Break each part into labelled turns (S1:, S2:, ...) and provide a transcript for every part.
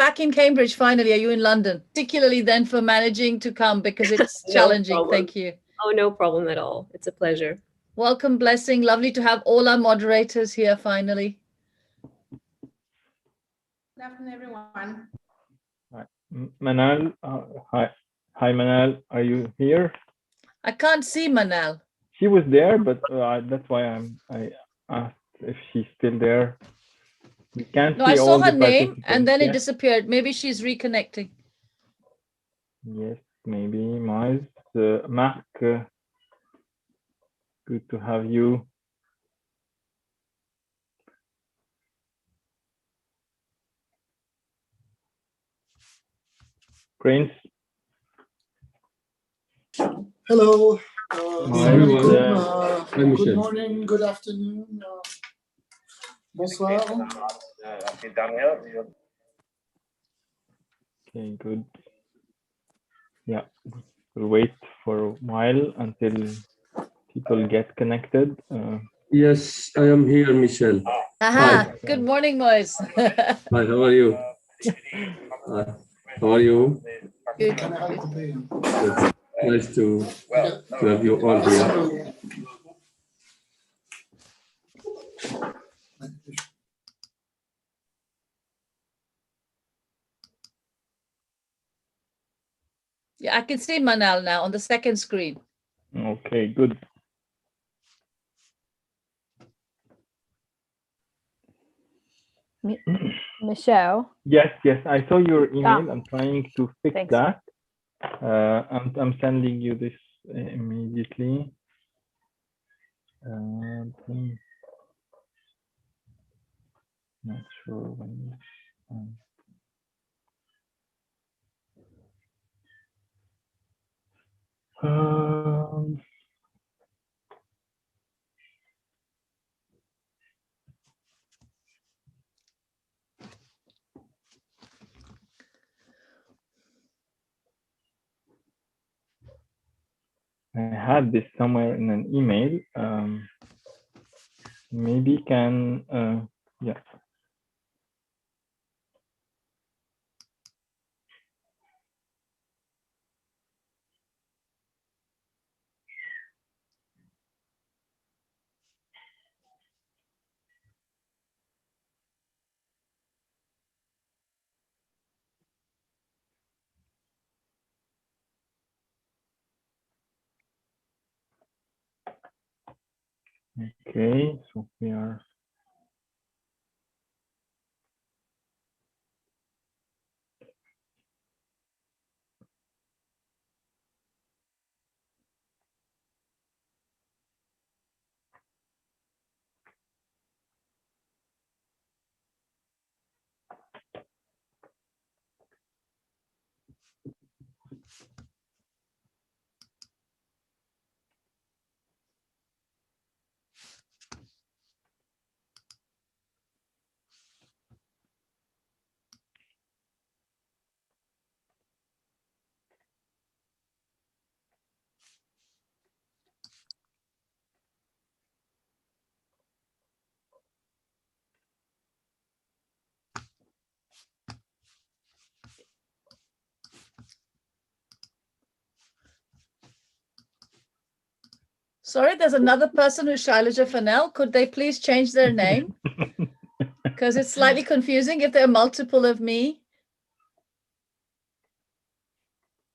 S1: back in Cambridge finally? Are you in London? Particularly then for managing to come because it's challenging.
S2: problem.
S1: Thank you.
S2: Oh, no problem at all. It's a pleasure.
S1: Welcome, Blessing. Lovely to have all our moderators here finally.
S3: Good afternoon, everyone.
S4: Hi, Manal. Hi, Manal. Are you here?
S1: I can't see Manal.
S4: She was there, but that's why I asked if she's still there. We can't
S1: No,
S4: see
S1: I saw
S4: all
S1: her
S4: the
S1: name and then it
S4: participants.
S1: disappeared. Maybe she's reconnecting.
S4: Yes, maybe. Miles, Mark, good to have you.
S5: Hello.
S4: Prince.
S5: Good morning, good afternoon. Bonsoir.
S4: Okay, good. Yeah, we'll wait for a while until people get connected.
S5: Yes, I am here, Michelle.
S1: Aha, good morning, Moise.
S5: Hi, how are you? How are you?
S1: Good.
S5: Good. Nice to have you all here.
S1: Yeah, I can see Manal now on the second screen.
S4: Okay, good.
S6: Michelle?
S4: Yes, I saw your email. I'm trying to fix
S6: Thanks.
S4: that. I'm sending you this immediately. Not sure when. I had this somewhere in an email. Maybe can, yeah. Okay, so we are.
S1: Sorry, there's another person who's Shailaja Fanel. Could they please change their name? Because it's slightly confusing if there are multiple of me.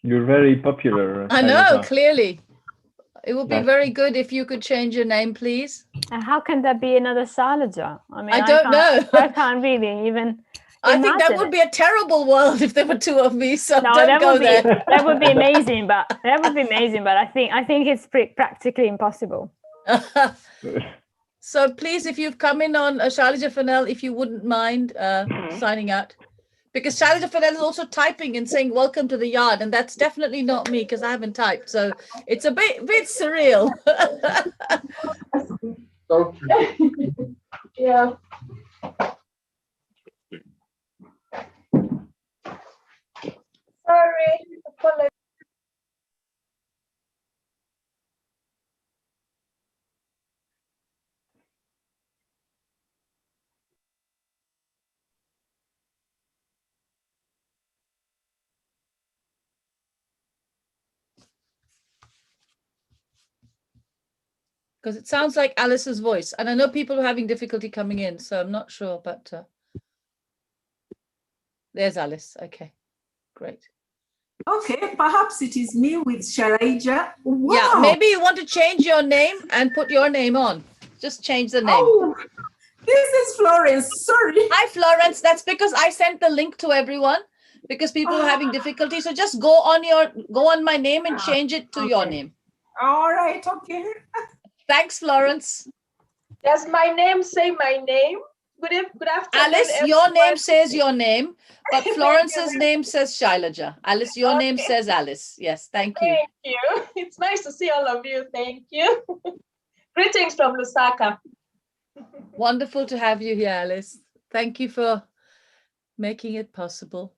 S4: You're very popular.
S1: I know,
S4: Shailaja.
S1: clearly. It would be
S4: That's-
S1: very good if you could change your name, please.
S6: How can there be another Shailaja? I mean,
S1: I don't know.
S6: I can't really even
S1: I think that
S6: imagine
S1: would
S6: it.
S1: be a terrible world if there were two of me. So
S6: No,
S1: don't
S6: that
S1: go
S6: would be
S1: there.
S6: that would be amazing, but I think it's practically impossible.
S1: So please, if you've come in on Shailaja Fanel, if you wouldn't mind signing out. Because Shailaja Fanel is also typing and saying, welcome to the yard. And that's definitely not me because I haven't typed. So it's a bit surreal.
S5: Okay.
S1: Yeah. Sorry. Because it sounds like Alice's voice. And I know people are having difficulty coming in, so I'm not sure, but there's Alice. Okay, great.
S7: Okay, perhaps it is me with Shalaija. Wow.
S1: Yeah, maybe you want to change your name and put your name on. Just change the name.
S7: Oh, this is Florence. Sorry.
S1: Hi, Florence. That's because I sent the link to everyone because people are having difficulty. So just go on my name and change it to your name.
S7: All right. Okay.
S1: Thanks, Florence.
S8: Does my name say my name? Good afternoon,
S1: Alice, your name
S8: everyone.
S1: says your name, but
S8: Thank
S1: Florence's
S8: you.
S1: name says Shailaja. Alice, your name
S8: Okay.
S1: says Alice. Yes, thank you.
S8: Thank you. It's nice to see all of you. Thank you. Greetings from Lusaka.
S1: Wonderful to have you here, Alice. Thank you for making it possible.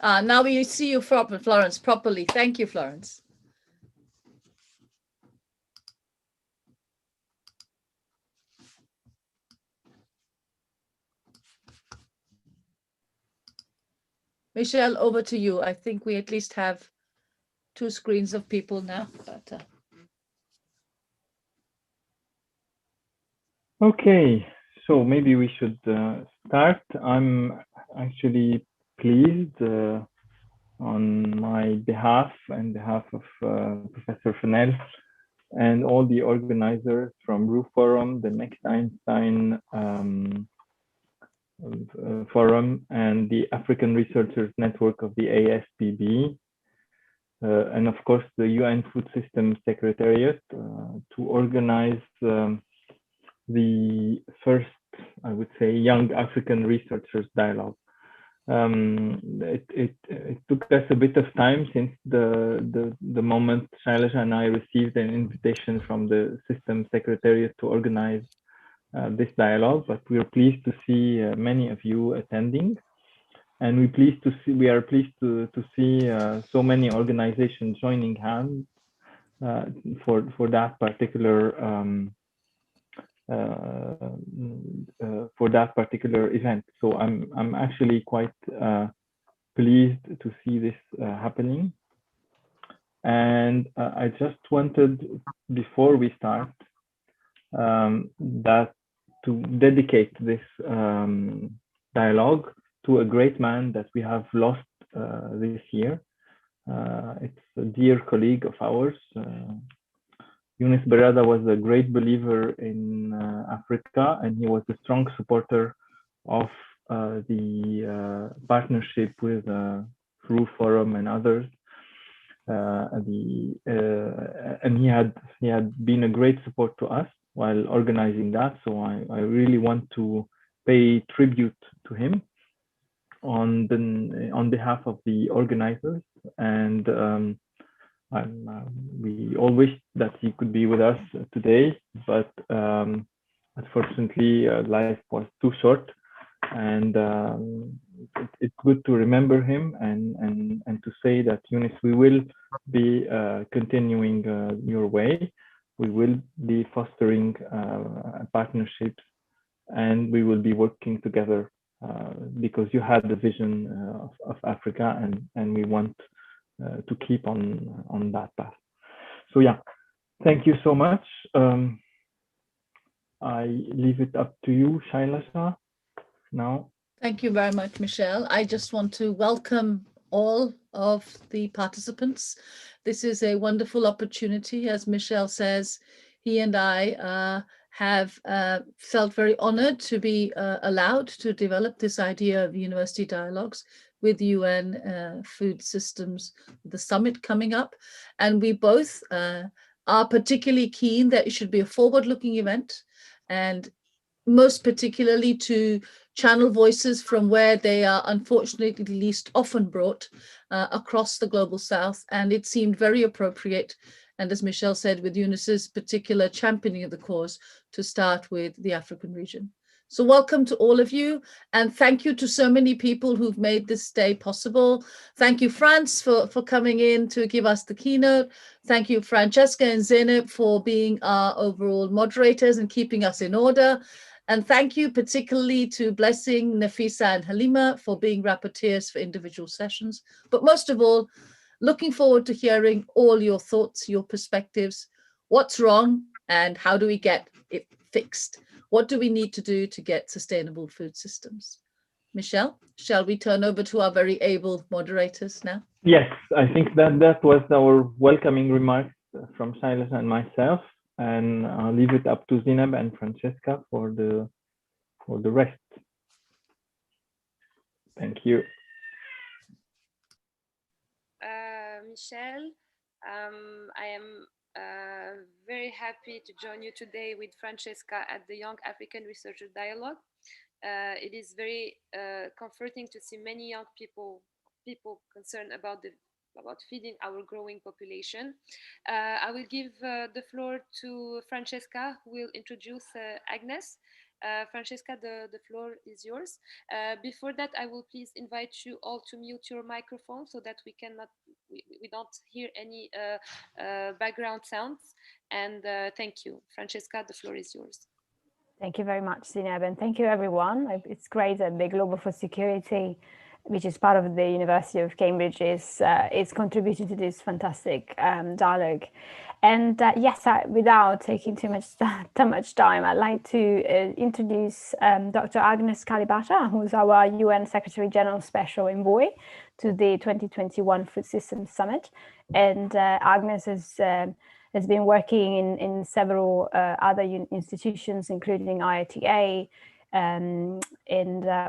S1: Now we see you, Florence, properly. Thank you, Florence. Michelle, over to you. I think we at least have 2 screens of people now. But,
S4: Okay, so maybe we should start. I'm actually pleased on my behalf and behalf of Professor Fennell and all the organizers from RU Forum, the Next Einstein Forum, and the African Researchers Network of the ASPB, and of course the UN Food Systems Secretariat to organize the first, I would say, Young African Researchers Dialogue. It took us a bit of time since the moment Shailaja and I received an invitation from the Systems Secretariat to organize this dialogue, but we are pleased to see many of you attending, and we are pleased to see so many organizations joining hands for that particular event. So I'm actually quite pleased to see this happening. And I just wanted, before we start, that to dedicate this dialogue to a great man that we have lost this year. It's a dear colleague of ours. Yunus Berada was a great believer in Africa, and he was a strong supporter of the partnership with RU Forum and others. And he had been a great support to us while organizing that. So I really want to pay tribute to him on behalf of the organizers, and we all wish that he could be with us today, but unfortunately life was too short, and it's good to remember him and to say that, Yunus, we will be continuing your way. We will be fostering partnerships, and we will be working together because you had the vision of Africa, and we want to keep on that path. So yeah, thank you so much. I leave it up to you, Shailaja, now.
S1: thank you very much, Michelle. I just want to welcome all of the participants. This is a wonderful opportunity. As Michelle says, he and I have felt very honored to be allowed to develop this idea of university dialogues with UN food systems, the summit coming up. And we both are particularly keen that it should be a forward-looking event, and most particularly to channel voices from where they are unfortunately least often brought across the global south. And it seemed very appropriate, and as Michelle said, with Yunus's particular championing of the cause, to start with the African region. So welcome to all of you, and thank you to so many people who've made this day possible. Thank you, Franz, for coming in to give us the keynote. Thank you, Francesca and Zeynep, for being our overall moderators and keeping us in order. And thank you particularly to Blessing, Nafisa, and Halima for being rapporteurs for individual sessions. But most of all, looking forward to hearing all your thoughts, your perspectives, what's wrong, and how do we get it fixed? What do we need to do to get sustainable food systems? Michelle, shall we turn over to our very able moderators now?
S4: Yes, I think that was our welcoming remarks from Silas and myself, and I'll leave it up to Zeynep and Francesca for the rest. Thank you.
S2: Michelle, I am very happy to join you today with Francesca at the Young African Researcher Dialogue. It is very comforting to see many young people concerned about feeding our growing population. I will give the floor to Francesca, who will introduce Agnes. Francesca, the floor is yours. Before that, I will please invite you all to mute your microphone so that we don't hear any background sounds. And thank you. Francesca, the floor is yours.
S6: Thank you very much, Zeynep, and thank you, everyone. It's great that the Global Food Security, which is part of the University of Cambridge, is contributing to this fantastic dialogue. And yes, without taking too much time, I'd like to introduce Dr. Agnes Kalibata, who's our UN Secretary General Special Envoy to the 2021 Food Systems Summit. And Agnes has been working in several other institutions, including IITA, and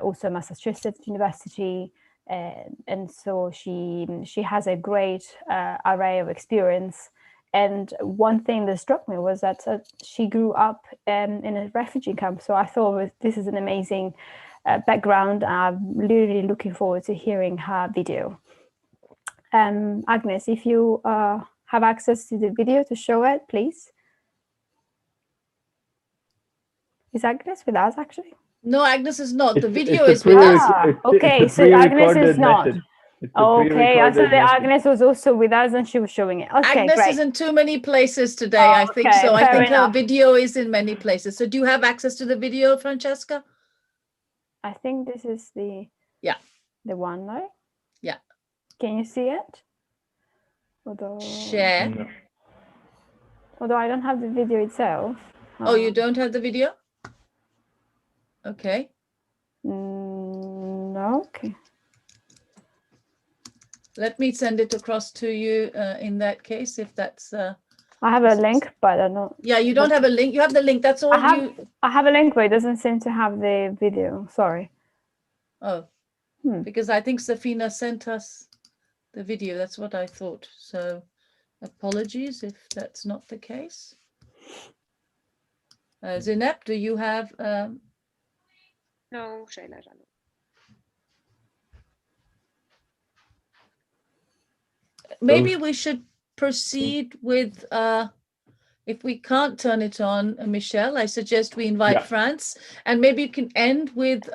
S6: also Massachusetts University. And so she has a great array of experience. And one thing that struck me was that she grew up in a refugee camp. So I thought this is an amazing background. I'm really looking forward to hearing her video. Agnes, if you have access to the video to show it, please. Is Agnes with us, actually?
S1: No, Agnes is not. The video
S4: it's
S1: is with us.
S6: Okay, so Agnes is not. Okay, I thought that
S4: message.
S6: Agnes was also with us and she was showing it. Okay,
S1: Agnes
S6: great.
S1: is in too many places today, I think
S6: Okay,
S1: so. I
S6: fair
S1: think her
S6: enough.
S1: video is in many places. So do you have access to the video, Francesca?
S6: I think this is the one, right?
S1: Yeah.
S6: Can you see it?
S1: Share.
S4: No.
S6: Although I don't have the video itself.
S1: Oh, you don't have the video? Okay.
S6: No, okay.
S1: Let me send it across to you in that case, if that's...
S6: I have a link, but I don't...
S1: Yeah, you don't have a link. You have the link. That's all
S6: I have a link, but it doesn't seem to have the video. Sorry.
S1: Oh, because I think Safina sent us the video. That's what I thought. So apologies if that's not the case. Zeynep, do you have...
S2: No, Shaila.
S1: Maybe we should proceed with, if we can't turn it on, Michelle, I suggest we invite Franz, and maybe you can end with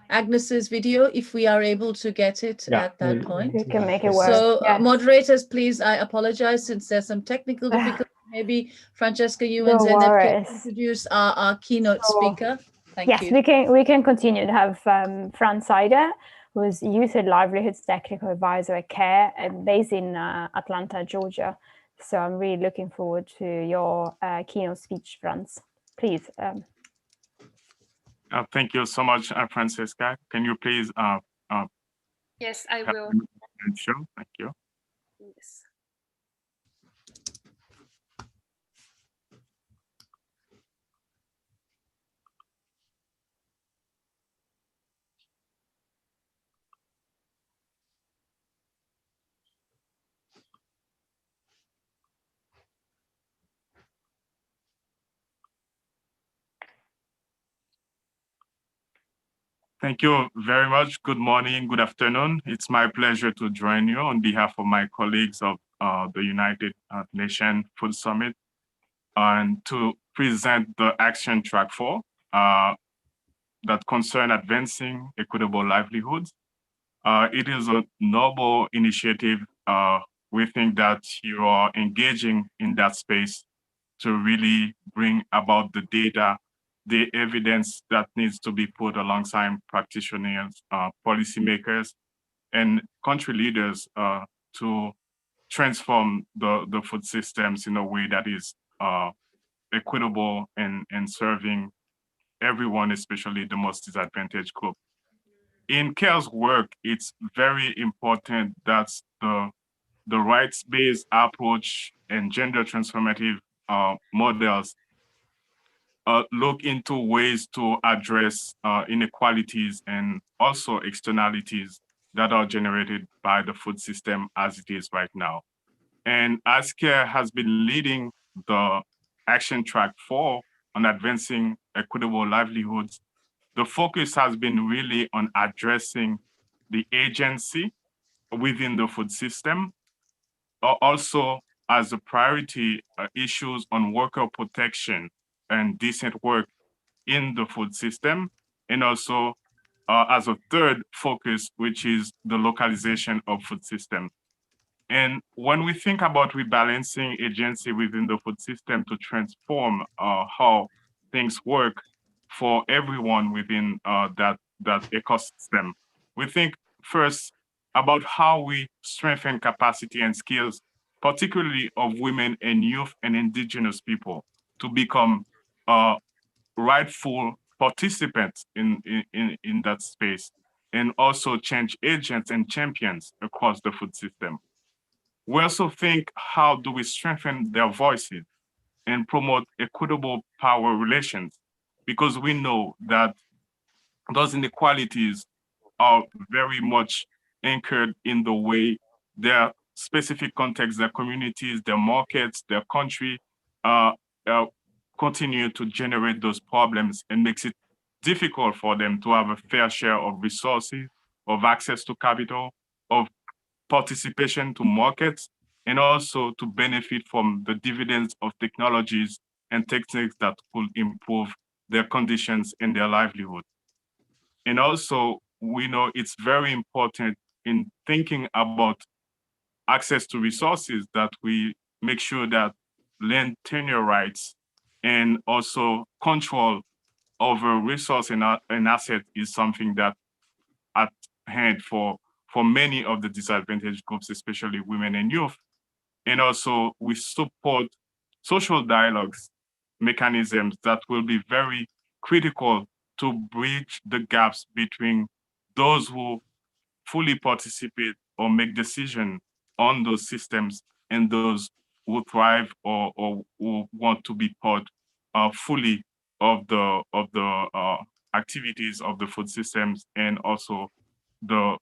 S1: Agnes's video if we are able to get it at that point.
S6: We can make it work.
S1: So moderators, please, I apologize since there's some technical difficulty. Maybe Francesca, you and Zeynep can introduce our keynote speaker. Thank you.
S6: Yes, we can continue to have Franz Seider, who is Youth and Livelihoods Technical Advisor at CARE and based in Atlanta, Georgia. So I'm really looking forward to your keynote speech, Franz. Please.
S9: Thank you so much, Francesca. Can you please?
S2: Yes, I will.
S9: Sure, thank you.
S2: Yes.
S9: Thank you very much. Good morning, good afternoon. It's my pleasure to join you on behalf of my colleagues of the United Nations Food Summit and to present the Action Track 4. that concern advancing equitable livelihoods. It is a noble initiative. We think that you are engaging in that space to really bring about the data, the evidence that needs to be put alongside practitioners, policymakers, and country leaders to transform the food systems in a way that is equitable and serving everyone, especially the most disadvantaged group. In CARE's work, it's very important that the rights-based approach and gender transformative models look into ways to address inequalities and also externalities that are generated by the food system as it is right now. And as CARE has been leading the Action Track 4 on advancing equitable livelihoods, the focus has been really on addressing the agency within the food system, also as a priority issues on worker protection and decent work in the food system, and also as a third focus, which is the localization of food system. And when we think about rebalancing agency within the food system to transform how things work for everyone within that ecosystem, we think first about how we strengthen capacity and skills, particularly of women and youth and indigenous people, to become rightful participants in that space, and also change agents and champions across the food system. We also think, how do we strengthen their voices and promote equitable power relations? Because we know that those inequalities are very much anchored in the way their specific context, their communities, their markets, their country continue to generate those problems, and makes it difficult for them to have a fair share of resources, of access to capital, of participation to markets, and also to benefit from the dividends of technologies and techniques that could improve their conditions and their livelihood. And also, we know it's very important in thinking about access to resources that we make sure that land tenure rights and also control over resource and asset is something that at hand for many of the disadvantaged groups, especially women and youth. And also we support social dialogues mechanisms that will be very critical to bridge the gaps between those who fully participate or make decisions on those systems and those who thrive or who want to be part fully of the activities of the food systems, and also the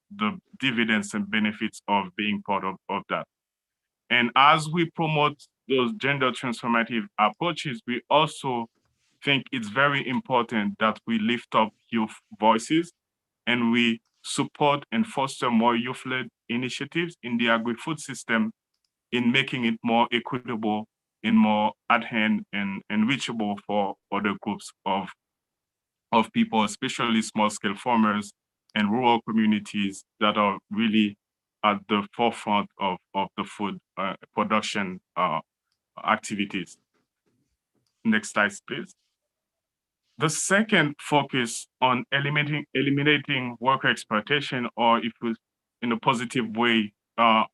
S9: dividends and benefits of being part of that. And as we promote those gender transformative approaches, we also think it's very important that we lift up youth voices and we support and foster more youth-led initiatives in the agri-food system, in making it more equitable and more at hand and reachable for other groups of people, especially small-scale farmers and rural communities that are really at the forefront of the food production activities. Next slide, please. The second focus on eliminating worker exploitation, or if we, in a positive way,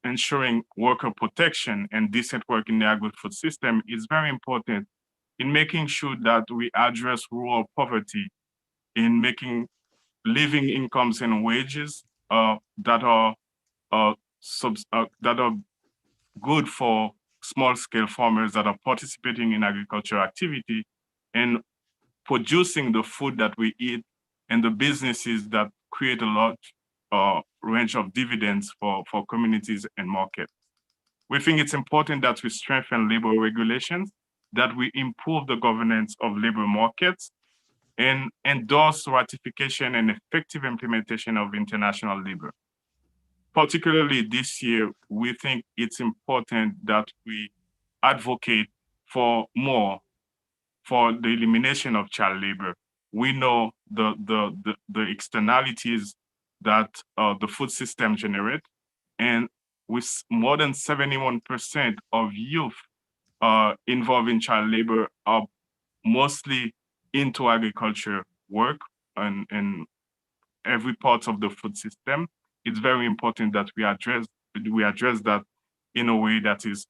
S9: ensuring worker protection and decent work in the agri-food system, is very important in making sure that we address rural poverty, in making living incomes and wages that are good for small-scale farmers that are participating in agricultural activity and producing the food that we eat, and the businesses that create a large range of dividends for communities and markets. We think it's important that we strengthen labor regulations, that we improve the governance of labor markets, and endorse ratification and effective implementation of international labor. Particularly this year, we think it's important that we advocate for more for the elimination of child labor. We know the externalities that the food system generate. And with more than 71% of youth involved in child labor are mostly into agriculture work and every part of the food system. It's very important that we address that in a way that is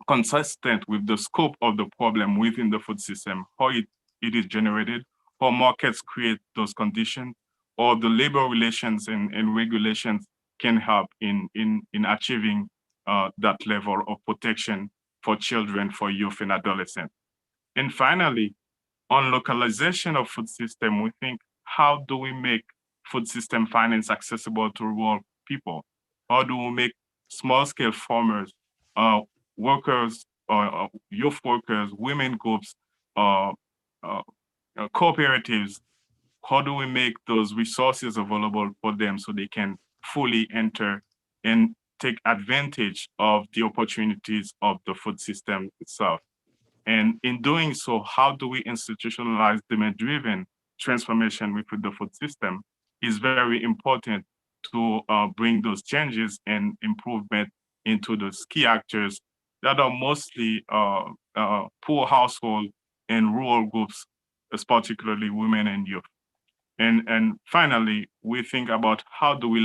S9: consistent with the scope of the problem within the food system, how it is generated, how markets create those conditions, or the labor relations and regulations can help in achieving that level of protection for children, for youth and adolescents. And finally, on localization of food system, we think, how do we make food system finance accessible to rural people? How do we make small-scale farmers, workers, youth workers, women groups, cooperatives, how do we make those resources available for them so they can fully enter and take advantage of the opportunities of the food system itself? And in doing so, how do we institutionalize demand-driven transformation within the food system is very important to bring those changes and improvement into those key actors that are mostly poor household and rural groups, particularly women and youth. And finally, we think about how do we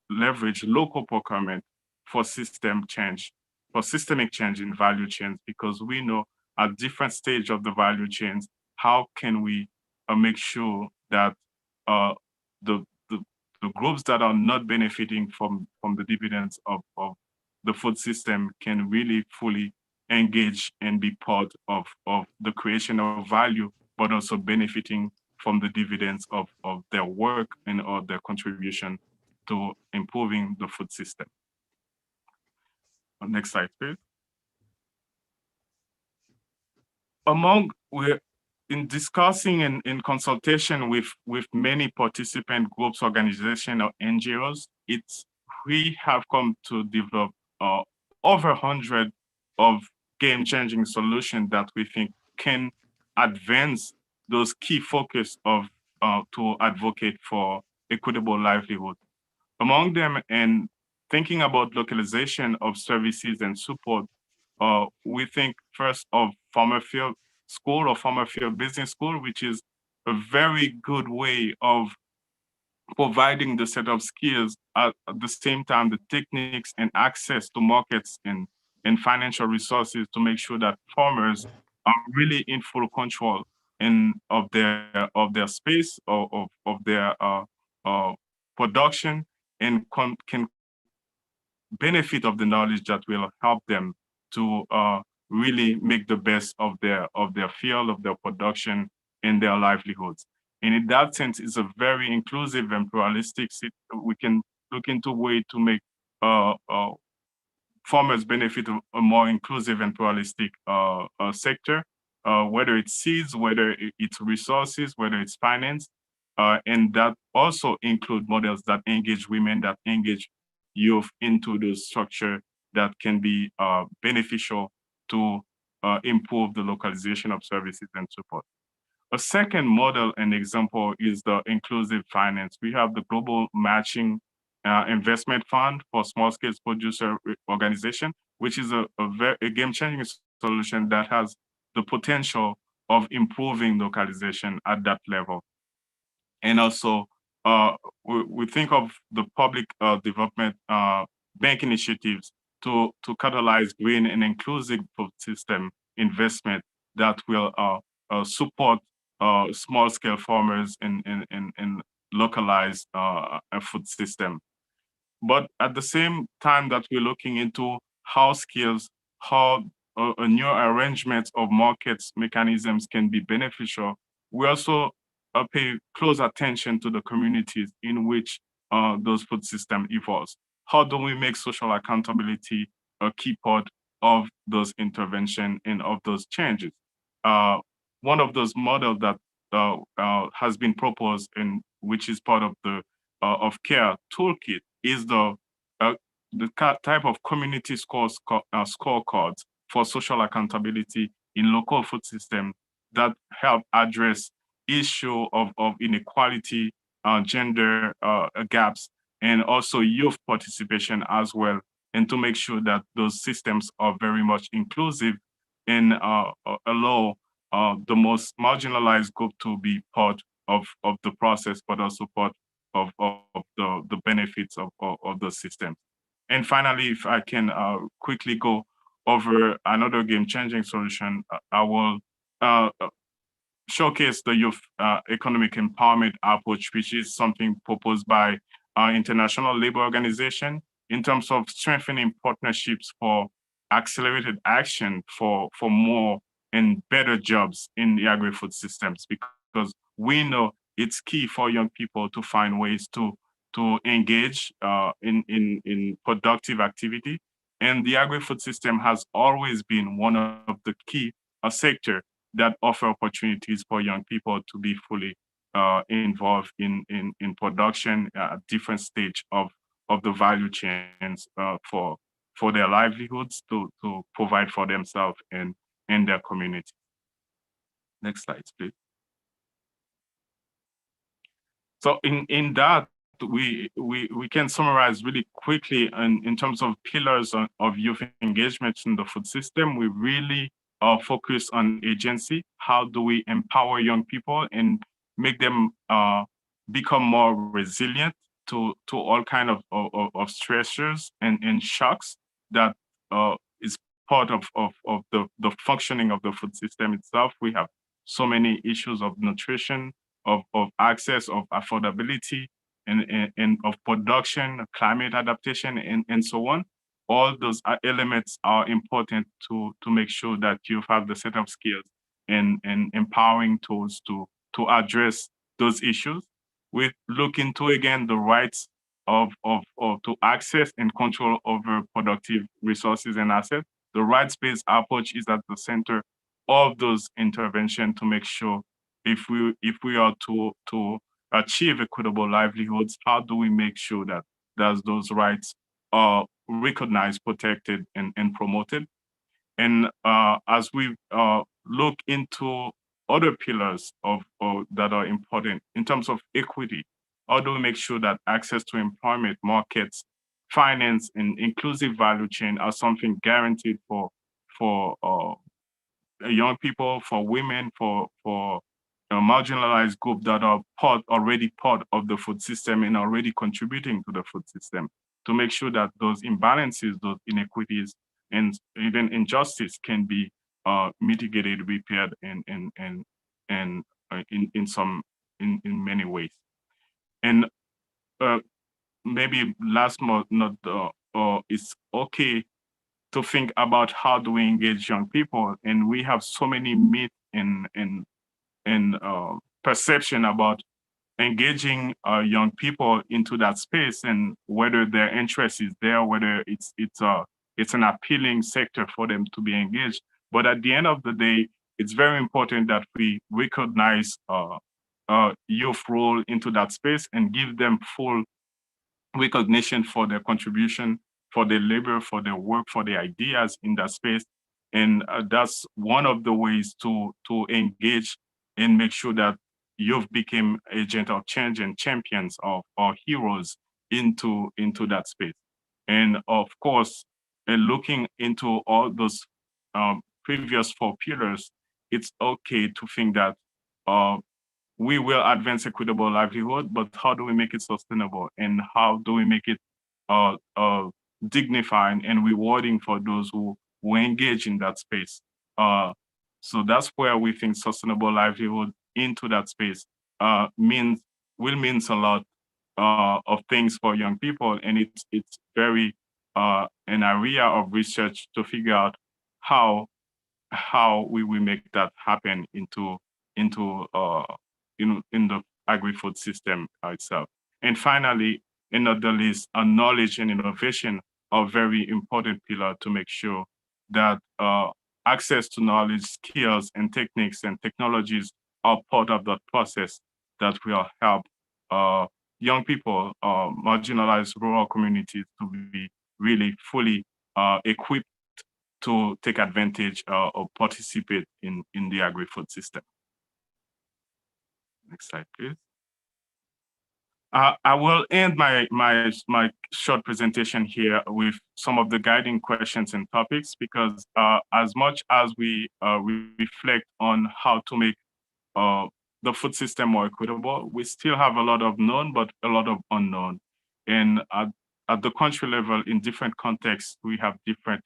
S9: leverage local procurement for system change, for systemic change in value chains, because we know at different stage of the value chains, how can we make sure that the groups that are not benefiting from the dividends of the food system can really fully engage and be part of the creation of value, but also benefiting from the dividends of their work and or their contribution to improving the food system. Next slide, please. In discussing and in consultation with many participant groups, organizations, or NGOs, we have come to develop over 100 of game-changing solutions that we think can advance those key focus of to advocate for equitable livelihood. Among them, and thinking about localization of services and support, we think first of Farmer Field School or Farmer Field Business School, which is a very good way of providing the set of skills at the same time, the techniques and access to markets and financial resources to make sure that farmers are really in full control of their space or of their production and can benefit of the knowledge that will help them to really make the best of their field, of their production, and their livelihoods. And in that sense, it's a very inclusive and pluralistic. We can look into a way to make farmers benefit of a more inclusive and pluralistic sector, whether it's seeds, whether it's resources, whether it's finance, and that also include models that engage women, that engage youth into the structure that can be beneficial to improve the localization of services and support. A second model and example is the inclusive finance. We have the Global Matching Investment Fund for Small-Scale Producer Organization, which is a game-changing solution that has the potential of improving localization at that level. And also, we think of the public development bank initiatives to catalyze green and inclusive food system investment that will support small-scale farmers and localize a food system. But at the same time that we're looking into how a new arrangement of markets mechanisms can be beneficial, we also pay close attention to the communities in which those food system evolves. How do we make social accountability a key part of those intervention and of those changes? One of those models that has been proposed and which is part of the CARE toolkit is the type of community scorecards for social accountability in local food system that help address issue of inequality, gender gaps, and also youth participation as well, and to make sure that those systems are very much inclusive and allow the most marginalized group to be part of the process, but also part of the benefits of the system. And finally, if I can quickly go over another game-changing solution, I will showcase the youth economic empowerment approach, which is something proposed by our International Labor Organization in terms of strengthening partnerships for accelerated action for more and better jobs in the agri-food systems, because we know it's key for young people to find ways to engage in productive activity. And the agri-food system has always been one of the key sector that offer opportunities for young people to be fully involved in production at different stage of the value chains for their livelihoods to provide for themselves and their community. Next slide, please. So in that, we can summarize really quickly in terms of pillars of youth engagement in the food system. We really focus on agency. How do we empower young people and make them become more resilient to all kind of stressors and shocks that is part of the functioning of the food system itself. We have so many issues of nutrition, of access, of affordability, and of production, climate adaptation, and so on. All those elements are important to make sure that you have the set of skills and empowering tools to address those issues. We look into, again, the rights to access and control over productive resources and assets. The rights-based approach is at the center of those interventions to make sure if we are to achieve equitable livelihoods, how do we make sure that those rights are recognized, protected, and promoted? And as we look into other pillars that are important in terms of equity, how do we make sure that access to employment, markets, finance, and inclusive value chain are something guaranteed for young people, for women, for marginalized group that are already part of the food system and already contributing to the food system, to make sure that those imbalances, those inequities, and even injustice can be mitigated, repaired, and in many ways. And maybe last but not it's okay to think about how do we engage young people, and we have so many myths and perception about engaging young people into that space, and whether their interest is there, whether it's an appealing sector for them to be engaged. But at the end of the day, it's very important that we recognize youth role into that space and give them full recognition for their contribution, for their labor, for their work, for their ideas in that space. And that's one of the ways to engage and make sure that youth became agents of change and champions or heroes into that space. And of course, looking into all those previous 4 pillars, it's okay to think that we will advance equitable livelihood, but how do we make it sustainable? And how do we make it dignifying and rewarding for those who engage in that space? So that's where we think sustainable livelihood into that space will means a lot of things for young people, and it's very an area of research to figure out how we will make that happen in the agri-food system itself. And finally, in the list, knowledge and innovation are very important pillar to make sure that access to knowledge, skills, and techniques and technologies are part of that process that will help young people, marginalized rural communities to be really fully equipped to take advantage or participate in the agri-food system. Next slide, please. I will end my short presentation here with some of the guiding questions and topics, because as much as we reflect on how to make the food system more equitable, we still have a lot of known, but a lot of unknown. And at the country level, in different contexts, we have different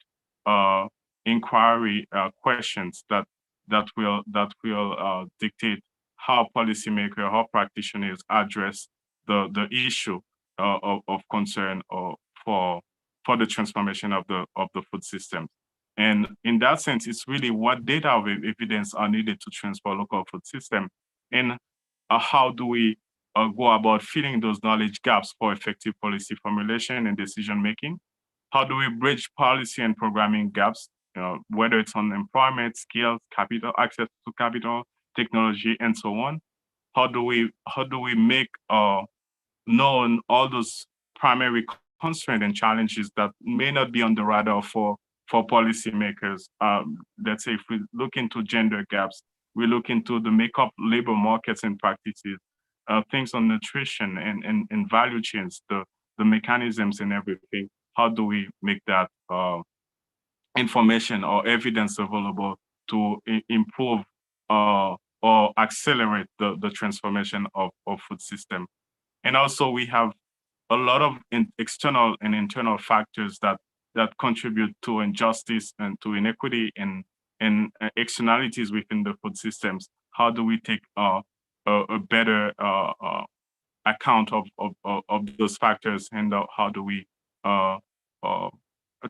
S9: inquiry questions that will dictate how policymakers, how practitioners address the issue of concern or for the transformation of the food system. And in that sense, it's really what data of evidence are needed to transform local food system, and how do we go about filling those knowledge gaps for effective policy formulation and decision making? How do we bridge policy and programming gaps, whether it's on employment, skills, capital, access to capital, technology, and so on? How do we make known all those primary constraints and challenges that may not be on the radar for policymakers? Let's say if we look into gender gaps, we look into the makeup labor markets and practices, things on nutrition and value chains, the mechanisms and everything. How do we make that information or evidence available to improve or accelerate the transformation of food system? And also we have a lot of external and internal factors that contribute to injustice and to inequity and externalities within the food systems. How do we take a better account of those factors, and how do we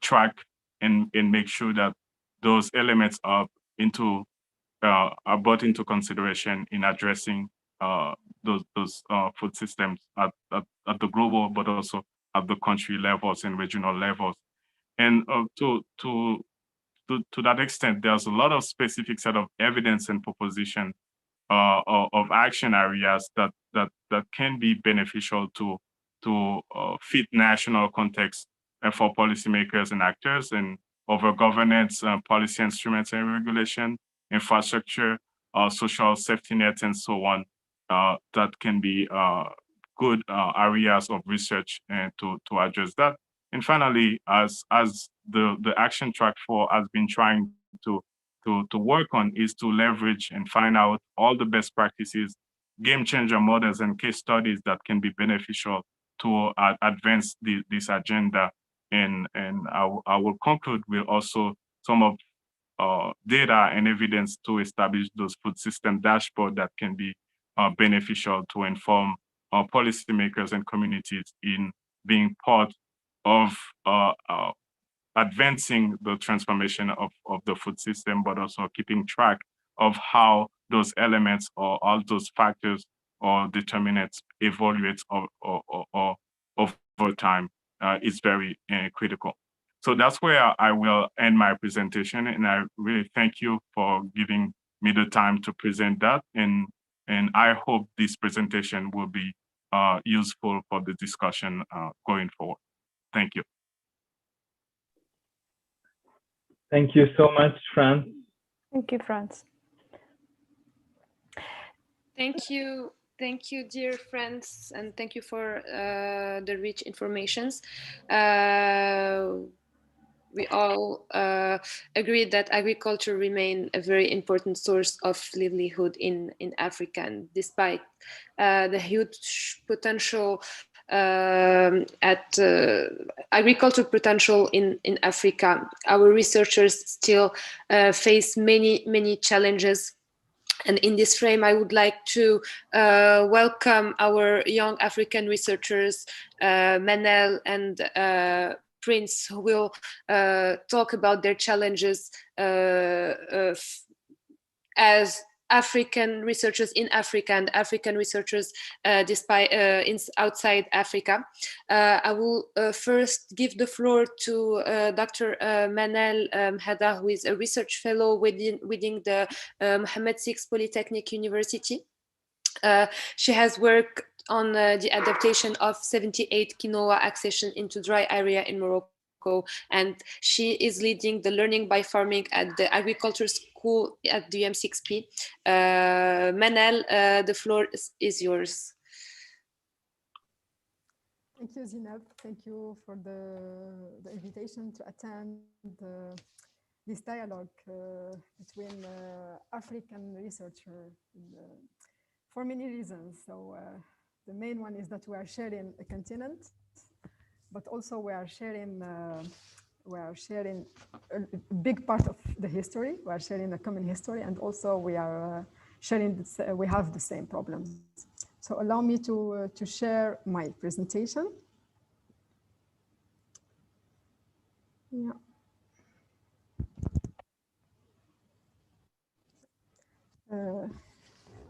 S9: track and make sure that those elements are brought into consideration in addressing those food systems at the global, but also at the country levels and regional levels. And to that extent, there's a lot of specific set of evidence and proposition of action areas that can be beneficial to fit national context for policymakers and actors, and over governance, policy instruments and regulation, infrastructure, social safety nets, and so on. That can be good areas of research and to address that. And finally, as the action track 4 has been trying to work on, is to leverage and find out all the best practices, game changer models, and case studies that can be beneficial to advance this agenda. And I will conclude with also some of data and evidence to establish those food system dashboard that can be beneficial to inform policymakers and communities in being part of advancing the transformation of the food system, but also keeping track of how those elements or all those factors or determinants evaluate over time is very critical. So that's where I will end my presentation, and I really thank you for giving me the time to present that, and I hope this presentation will be useful for the discussion going forward. Thank you.
S4: Thank you so much, Franz.
S6: Thank you, Franz.
S2: Thank you, dear friends, and thank you for the rich informations. We all agree that agriculture remains a very important source of livelihood in Africa, and despite the huge potential agricultural potential in Africa, our researchers still face many challenges. And in this frame, I would like to welcome our young African researchers, Manel and Prince, who will talk about their challenges as African researchers in Africa and African researchers outside Africa. I will first give the floor to Dr. Manel Hada, who is a research fellow within the Mohammed VI Polytechnic University. She has worked on the adaptation of 78 quinoa accession into dry area in Morocco, and she is leading the Learning by Farming at the Agriculture Morocco at the UM6P. Manal, the floor is yours.
S10: Thank you, Zineb. Thank you for the invitation to attend this dialogue between African researchers for many reasons. So the main one is that we are sharing a continent, but also we are sharing a big part of the history. We are sharing a common history, and also we are sharing this, we have the same problems. So allow me to share my presentation. Yeah.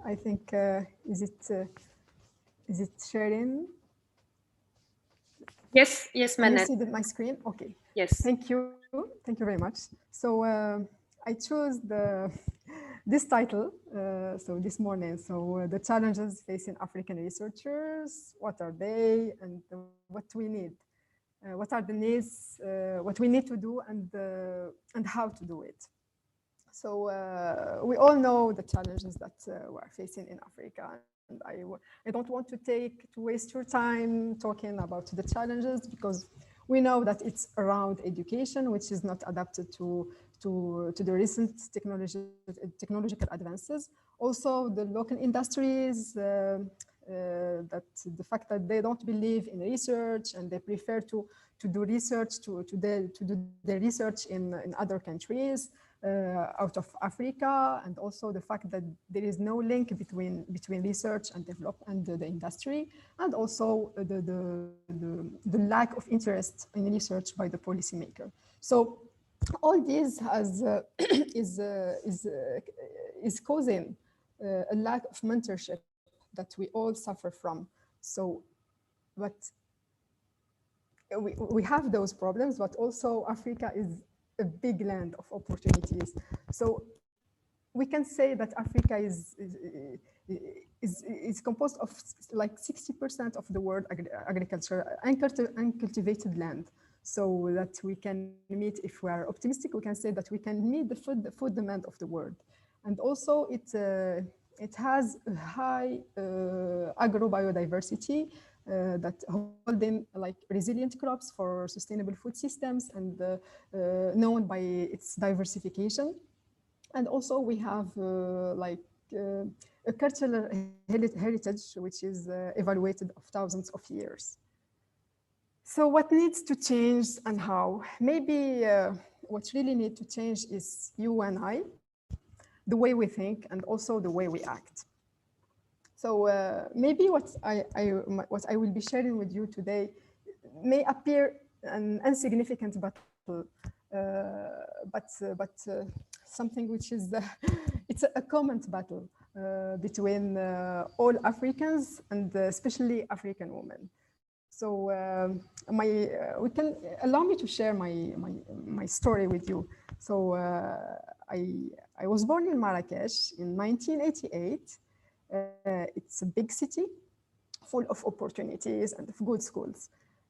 S10: I think is it sharing?
S2: Yes, yes, Manal.
S10: Can you see my screen? Okay.
S2: Yes.
S10: Thank you very much. So I chose this title so this morning. So the challenges facing African researchers, what are they, and what we need, what are the needs, what we need to do, and how to do it. So we all know the challenges that we're facing in Africa. And I don't want to waste your time talking about the challenges, because we know that it's around education, which is not adapted to the recent technological advances. Also, the local industries, that the fact that they don't believe in research and they prefer to do research, to do the research in other countries. Out of Africa, and also the fact that there is no link between research and development and the industry, and also the lack of interest in research by the policymaker. So all this is causing a lack of mentorship that we all suffer from. So, but we have those problems, but also Africa is a big land of opportunities. So we can say that Africa is composed of like 60% of the world agriculture, uncultivated land. So that we can meet, if we are optimistic, we can say that we can meet the food demand of the world. And also it has a high agrobiodiversity, that holding like resilient crops for sustainable food systems, and known by its diversification. And also we have a cultural heritage, which is evaluated of thousands of years. So what needs to change and how? Maybe what really needs to change is you and I, the way we think, and also the way we act. So maybe what I will be sharing with you today may appear an insignificant battle, but something which is it's a common battle between all Africans, and especially African women. So we can allow me to share my story with you. So I was born in Marrakesh in 1988. It's a big city full of opportunities and of good schools.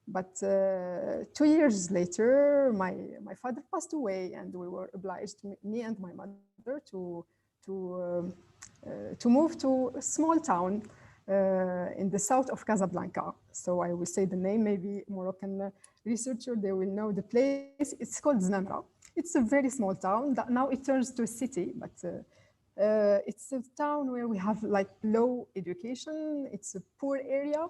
S10: But 2 years later, my father passed away, and we were obliged, me and my mother, to move to a small town in the south of Casablanca. So I will say the name, maybe Moroccan researcher, they will know the place. It's called Znamra. It's a very small town. Now it turns to a city, but it's a town where we have like low education. It's a poor area.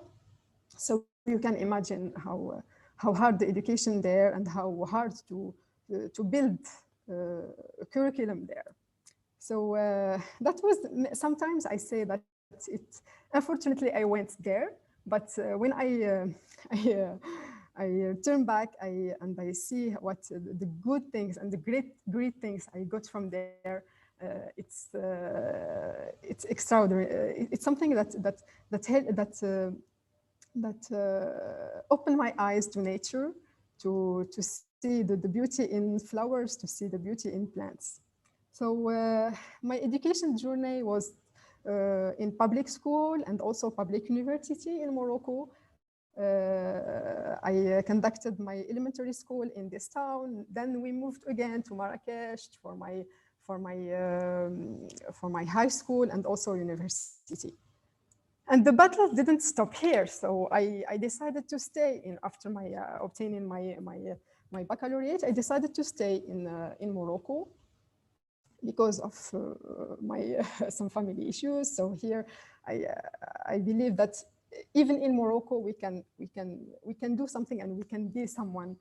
S10: So you can imagine how hard the education there, and how hard to build a curriculum there. So that was, sometimes I say that unfortunately I went there, but when I turn back and I see what the good things and the great things I got from there, it's extraordinary. It's something that opened my eyes to nature, to see the beauty in flowers, to see the beauty in plants. So my education journey was in public school and also public university in Morocco. I conducted my elementary school in this town. Then we moved again to Marrakesh for my high school and also university. And the battle didn't stop here. So I decided to stay in after my obtaining my baccalaureate. I decided to stay in Morocco because of my some family issues. So here I believe that even in Morocco we can do something and we can be someone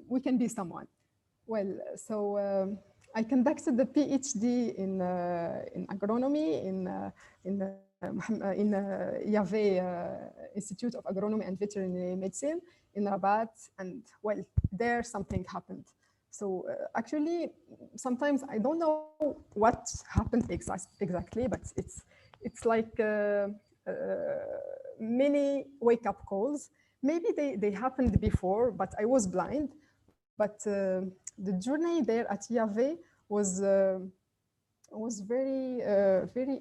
S10: we can be someone. Well, so I conducted the PhD in agronomy in Yaveh Institute of Agronomy and Veterinary Medicine in Rabat, and well, there something happened. So actually, sometimes I don't know what happened exactly, but it's like many wake-up calls. Maybe they happened before, but I was blind. But the journey there at Yaveh was very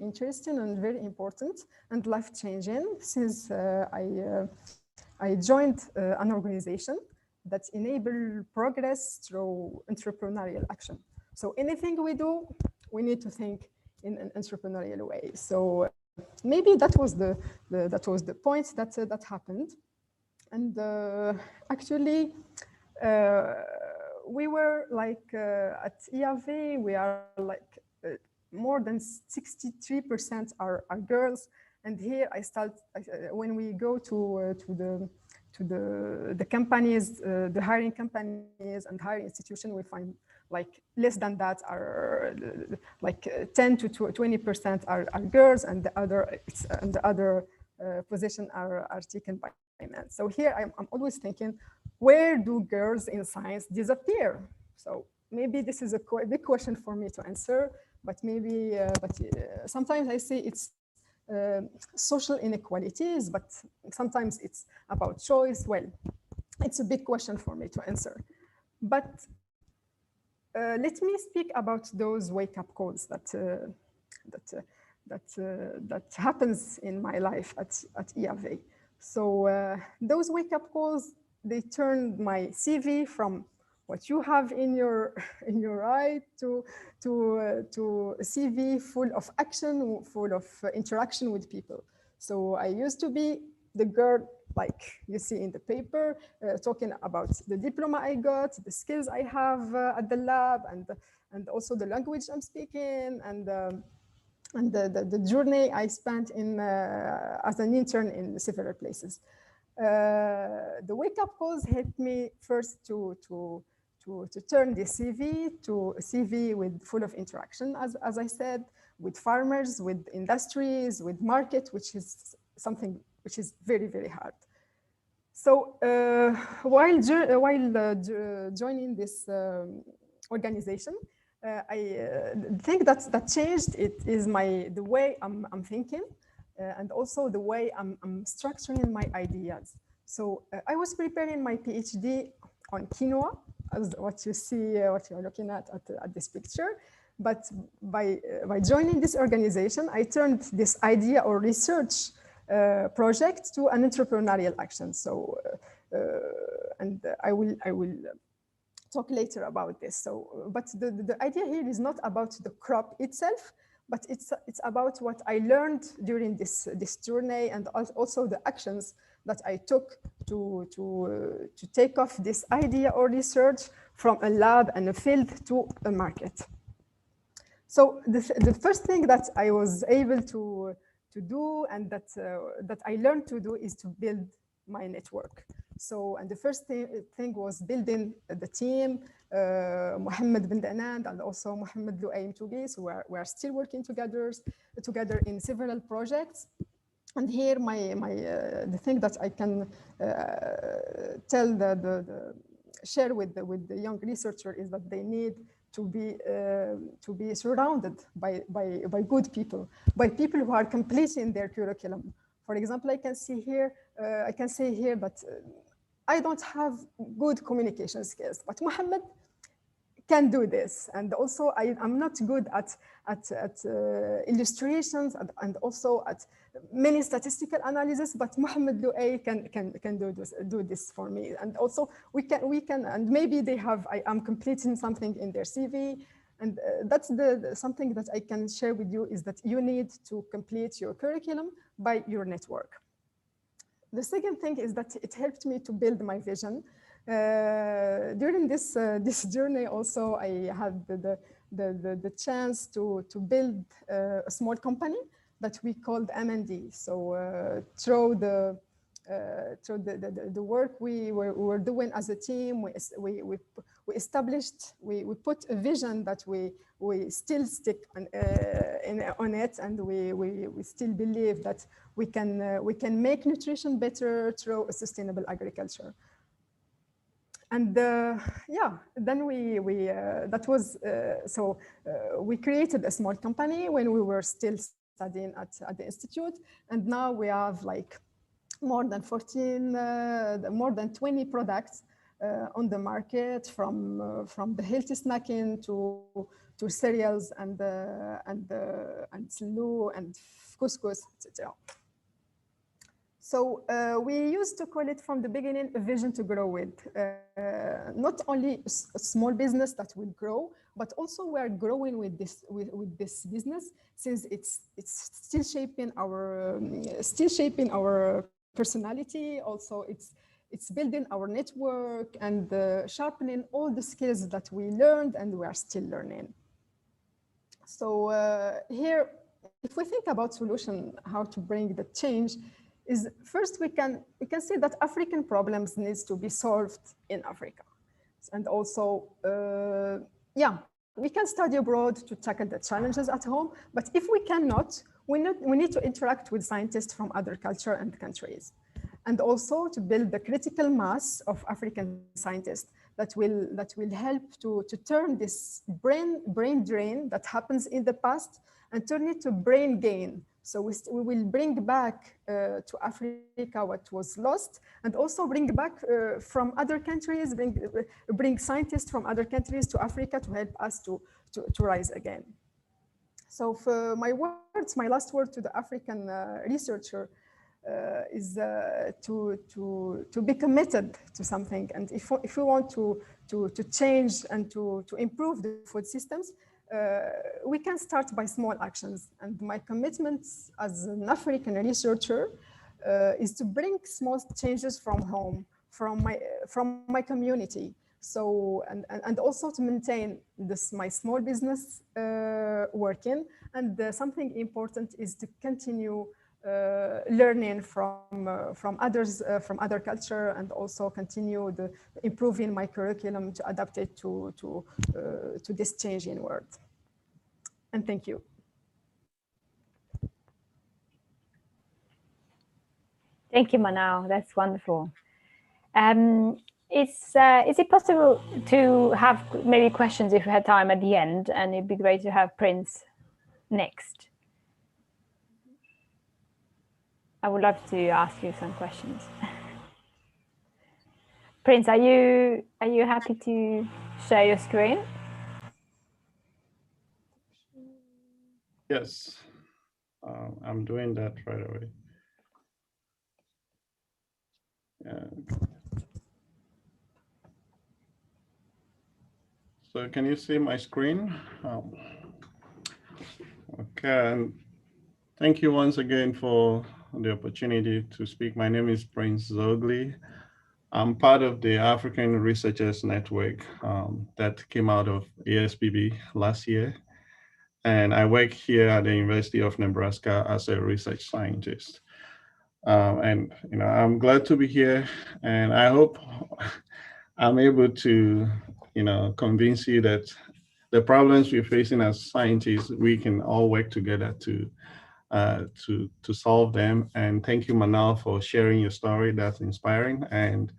S10: interesting and very important and life-changing, since I joined an organization that enable progress through entrepreneurial action. So anything we do, we need to think in an entrepreneurial way. So maybe that was the point that happened. And actually, we were like at Yaveh, we are like more than 63% are girls. And here I start when we go to the companies, the hiring companies and hiring institution, we find like less than that are like 10 to 20% are girls, and the other position are taken by men. So here I'm always thinking, where do girls in science disappear? So maybe this is a big question for me to answer, but maybe, sometimes I say it's social inequalities, but sometimes it's about choice. Well, it's a big question for me to answer. But let me speak about those wake-up calls that happens in my life at Yaveh. So those wake-up calls, they turned my CV from what you have in your eye to a CV full of action, full of interaction with people. So I used to be the girl like you see in the paper, talking about the diploma I got, the skills I have at the lab, and also the language I'm speaking, and the journey I spent in as an intern in several places. The wake-up calls helped me first to turn the CV to a CV with full of interaction, as I said, with farmers, with industries, with market, which is something which is very, very hard. So while joining this organization, I think that changed it is the way I'm thinking, and also the way I'm structuring my ideas. So I was preparing my PhD on quinoa, as what you see, what you're looking at this picture. But by joining this organization, I turned this idea or research project to an entrepreneurial action. So, and I will talk later about this. So, but the idea here is not about the crop itself, but it's about what I learned during this journey, and also the actions that I took to take off this idea or research from a lab and a field to a market. So the first thing that I was able to do, and that I learned to do, is to build my network. So, and the first thing was building the team, Mohammed bin Danand and also Mohammed Luaim Tougis, who we are still working together in several projects. And here, the thing that I can tell share with the young researcher is that they need to be surrounded by good people, by people who are completing their curriculum. For example, I can say here that I don't have good communication skills, but Mohammed can do this. And also I'm not good at illustrations and also at many statistical analysis, but Mohamed Louay can do this for me. And also we can, and maybe they have, I'm completing something in their CV. And that's something that I can share with you, is that you need to complete your curriculum by your network. The second thing is that it helped me to build my vision. During this journey also, I had the chance to build a small company that we called M&D. So through the work we were doing as a team, we established, we put a vision that we still stick on it, and we still believe that we can make nutrition better through a sustainable agriculture. And yeah, then we created a small company when we were still studying at the institute, and now we have like more than 20 products on the market, from the healthy snacking to cereals and slow and couscous, etc. So we used to call it from the beginning a vision to grow with. Not only a small business that will grow, but also we are growing with this business, since it's still shaping our personality. Also, it's building our network and sharpening all the skills that we learned and we are still learning. So here, if we think about solution, how to bring the change, is first we can see that African problems needs to be solved in Africa. And also, yeah, we can study abroad to tackle the challenges at home, but if we cannot, we need to interact with scientists from other culture and countries. And also to build the critical mass of African scientists that will help to turn this brain drain that happens in the past and turn it to brain gain. So we will bring back to Africa what was lost, and also bring back from other countries, bring scientists from other countries to Africa to help us to rise again. So for my last word to the African researcher is to be committed to something. And if we want to change and to improve the food systems, we can start by small actions. And my commitment as an African researcher is to bring small changes from home, from my community. So, and also to maintain my small business working. And something important is to continue learning from others, from other culture, and also continue improving my curriculum to adapt it to this changing world. And thank you.
S6: Thank you, Manal. That's wonderful. Is it possible to have maybe questions if we had time at the end? And it'd be great to have Prince next. I would love to ask you some questions. Prince, are you happy to share your screen?
S11: Yes, I'm doing that right away. Yeah. So can you see my screen? Okay, and thank you once again for the opportunity to speak. My name is Prince Zogli. I'm part of the African Researchers Network that came out of ASBB last year. And I work here at the University of Nebraska as a research scientist. And I'm glad to be here, and I hope I'm able to convince you that the problems we're facing as scientists, we can all work together to solve them. And thank you, Manal, for sharing your story. That's inspiring. And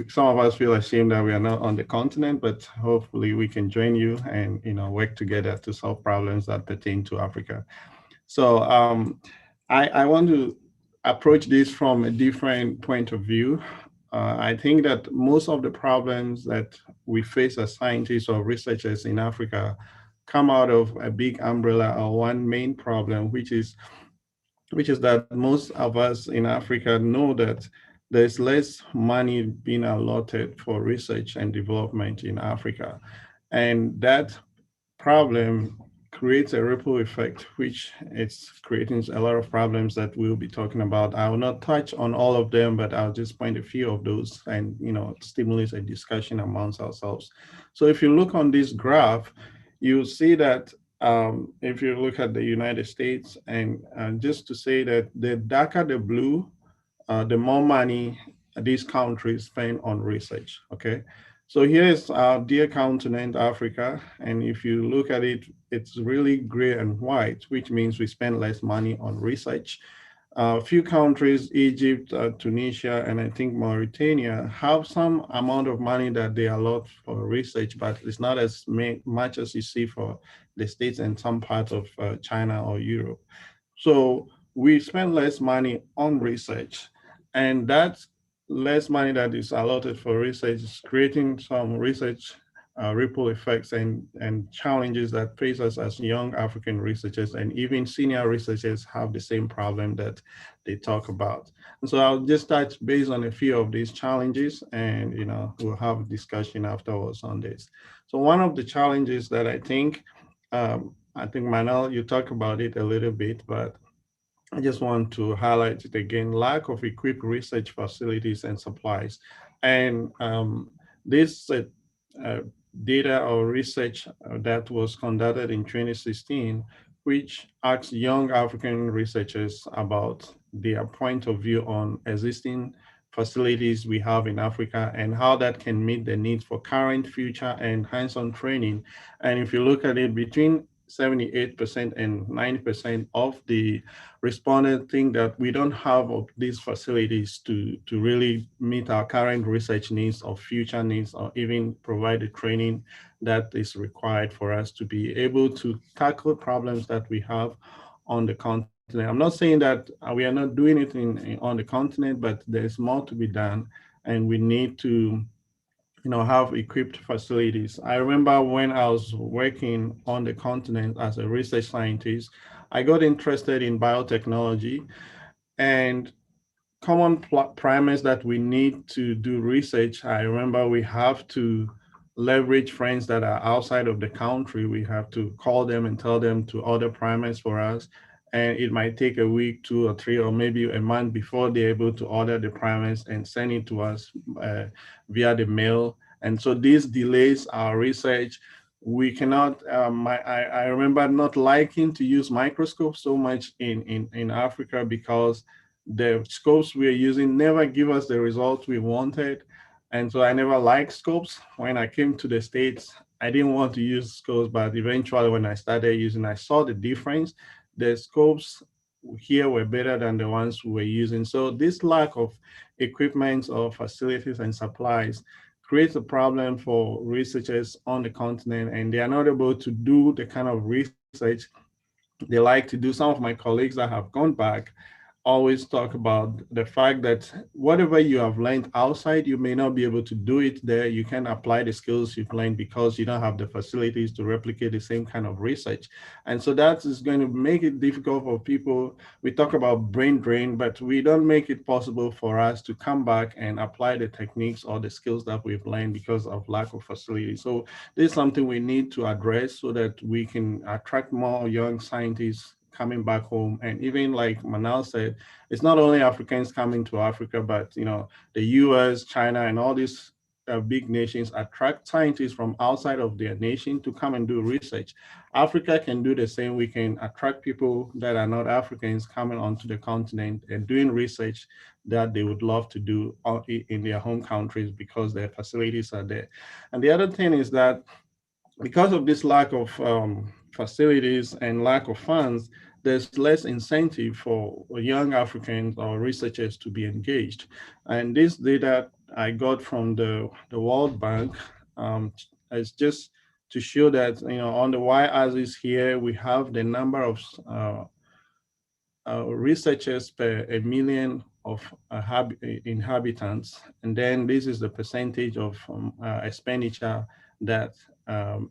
S11: some of us feel ashamed that we are not on the continent, but hopefully we can join you and work together to solve problems that pertain to Africa. So I want to approach this from a different point of view. I think that most of the problems that we face as scientists or researchers in Africa come out of a big umbrella or one main problem, which is that most of us in Africa know that there's less money being allotted for research and development in Africa. And that problem creates a ripple effect, which is creating a lot of problems that we'll be talking about. I will not touch on all of them, but I'll just point a few of those and stimulate a discussion amongst ourselves. So if you look on this graph, you'll see that if you look at the United States, and just to say that the darker the blue, the more money these countries spend on research, okay? So here's our dear continent, Africa. And if you look at it, it's really gray and white, which means we spend less money on research. A few countries, Egypt, Tunisia, and I think Mauritania, have some amount of money that they allot for research, but it's not as much as you see for the States and some parts of China or Europe. So we spend less money on research, and that's less money that is allotted for research is creating some research ripple effects and challenges that face us as young African researchers, and even senior researchers have the same problem that they talk about. And so I'll just touch based on a few of these challenges, and we'll have a discussion afterwards on this. So one of the challenges that I think Manal, you talked about it a little bit, but I just want to highlight it again: lack of equipped research facilities and supplies. And this data or research that was conducted in 2016, which asked young African researchers about their point of view on existing facilities we have in Africa and how that can meet the needs for current, future, and hands-on training. And if you look at it, between 78% and 90% of the respondents think that we don't have these facilities to really meet our current research needs or future needs, or even provide the training that is required for us to be able to tackle problems that we have on the continent. I'm not saying that we are not doing it on the continent, but there's more to be done, and we need to have equipped facilities. I remember when I was working on the continent as a research scientist, I got interested in biotechnology, and common premise that we need to do research. I remember we have to leverage friends that are outside of the country. We have to call them and tell them to order primers for us. And it might take a week, 2 or 3, or maybe a month before they're able to order the primers and send it to us via the mail. And so this delays our research. We cannot, I remember not liking to use microscopes so much in Africa, because the scopes we're using never give us the results we wanted. And so I never liked scopes. When I came to the States, I didn't want to use scopes, but eventually when I started using, I saw the difference. The scopes here were better than the ones we were using. So this lack of equipment or facilities and supplies creates a problem for researchers on the continent, and they are not able to do the kind of research they like to do. Some of my colleagues that have gone back always talk about the fact that whatever you have learned outside, you may not be able to do it there. You can apply the skills you've learned because you don't have the facilities to replicate the same kind of research. And so that is going to make it difficult for people. We talk about brain drain, but we don't make it possible for us to come back and apply the techniques or the skills that we've learned because of lack of facilities. So this is something we need to address so that we can attract more young scientists coming back home. And even like Manal said, it's not only Africans coming to Africa, but the US, China, and all these big nations attract scientists from outside of their nation to come and do research. Africa can do the same. We can attract people that are not Africans coming onto the continent and doing research that they would love to do in their home countries because their facilities are there. And the other thing is that because of this lack of facilities and lack of funds, there's less incentive for young Africans or researchers to be engaged. And this data I got from the World Bank is just to show that, on the y-axis here, we have the number of researchers per 1 million inhabitants, and then this is the percentage of expenditure that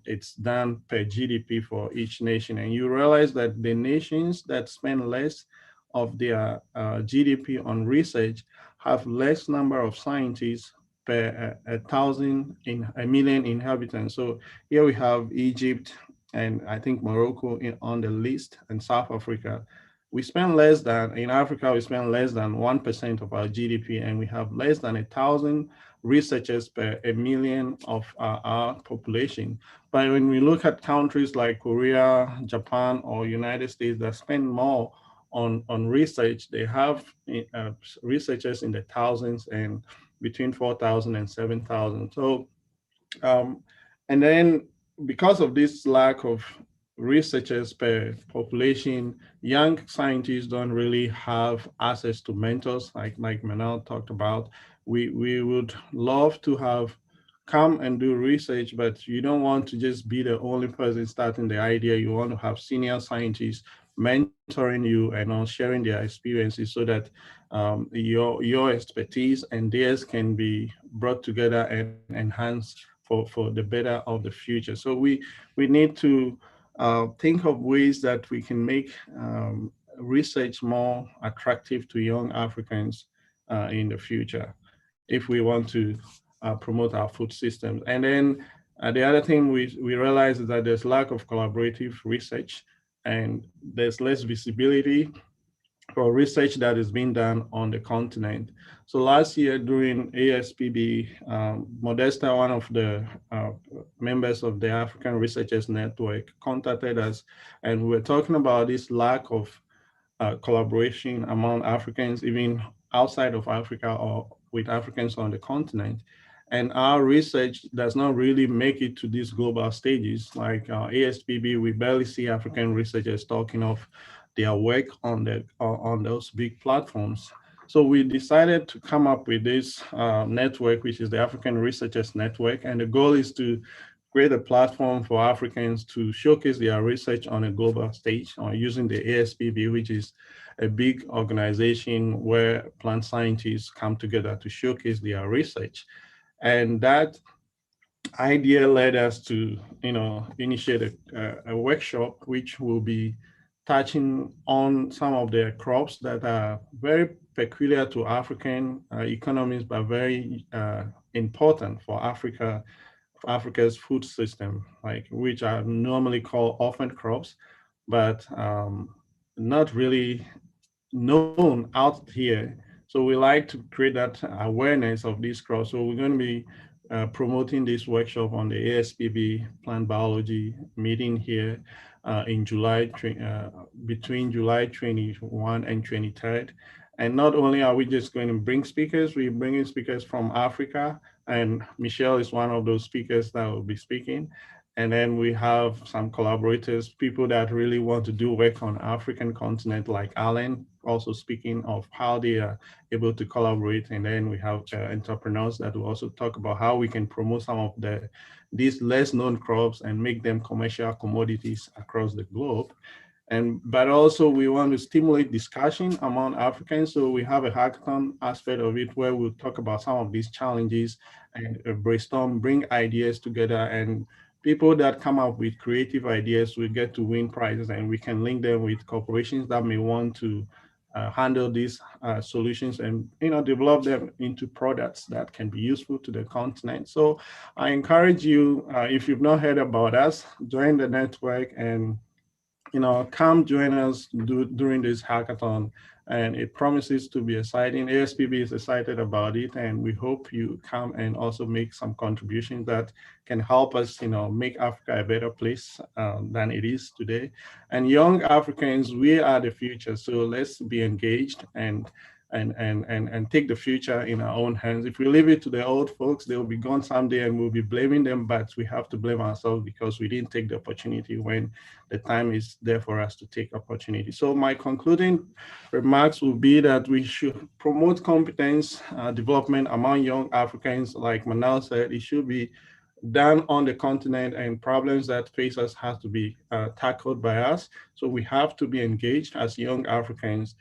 S11: it's done per GDP for each nation. And you realize that the nations that spend less of their GDP on research have less number of scientists per a million inhabitants. So here we have Egypt and I think Morocco on the list, and South Africa. We spend less than, in Africa, we spend less than 1% of our GDP, and we have less than 1,000 researchers per a million of our population. But when we look at countries like Korea, Japan, or United States that spend more on research, they have researchers in the thousands and between 4,000 and 7,000. So, and then because of this lack of researchers per population, young scientists don't really have access to mentors like Manal talked about. We would love to have come and do research, but you don't want to just be the only person starting the idea. You want to have senior scientists mentoring you and sharing their experiences so that your expertise and theirs can be brought together and enhanced for the better of the future. So we need to think of ways that we can make research more attractive to young Africans in the future if we want to promote our food systems. And then the other thing we realize is that there's lack of collaborative research and there's less visibility for research that is being done on the continent. So last year during ASPB, Modesta, one of the members of the African Researchers Network, contacted us, and we were talking about this lack of collaboration among Africans, even outside of Africa or with Africans on the continent. And our research does not really make it to these global stages. Like ASPB, we barely see African researchers talking of their work on those big platforms. So we decided to come up with this network, which is the African Researchers Network. And the goal is to create a platform for Africans to showcase their research on a global stage or using the ASPB, which is a big organization where plant scientists come together to showcase their research. And that idea led us to, initiate a workshop, which will be touching on some of the crops that are very peculiar to African economies, but very important for Africa's food system, which are normally called orphan crops, but not really known out here. So we like to create that awareness of these crops. So we're going to be promoting this workshop on the ASPB plant biology meeting here in July, between July 21 and 23rd. And not only are we just going to bring speakers, we're bringing speakers from Africa, and Michelle is one of those speakers that will be speaking. And then we have some collaborators, people that really want to do work on African continent, like Alan, also speaking of how they are able to collaborate. And then we have entrepreneurs that will also talk about how we can promote some of these less known crops and make them commercial commodities across the globe. But also we want to stimulate discussion among Africans. So we have a hackathon aspect of it where we'll talk about some of these challenges and brainstorm, bring ideas together, and people that come up with creative ideas will get to win prizes, and we can link them with corporations that may want to handle these solutions and develop them into products that can be useful to the continent. So I encourage you, if you've not heard about us, join the network and come join us during this hackathon, and it promises to be exciting. ASPB is excited about it, and we hope you come and also make some contributions that can help us, make Africa a better place than it is today. And young Africans, we are the future, so let's be engaged and take the future in our own hands. If we leave it to the old folks, they will be gone someday and we'll be blaming them, but we have to blame ourselves because we didn't take the opportunity when the time is there for us to take opportunity. So my concluding remarks will be that we should promote competence development among young Africans. Like Manal said, it should be done on the continent, and problems that face us have to be tackled by us. So we have to be engaged as young Africans.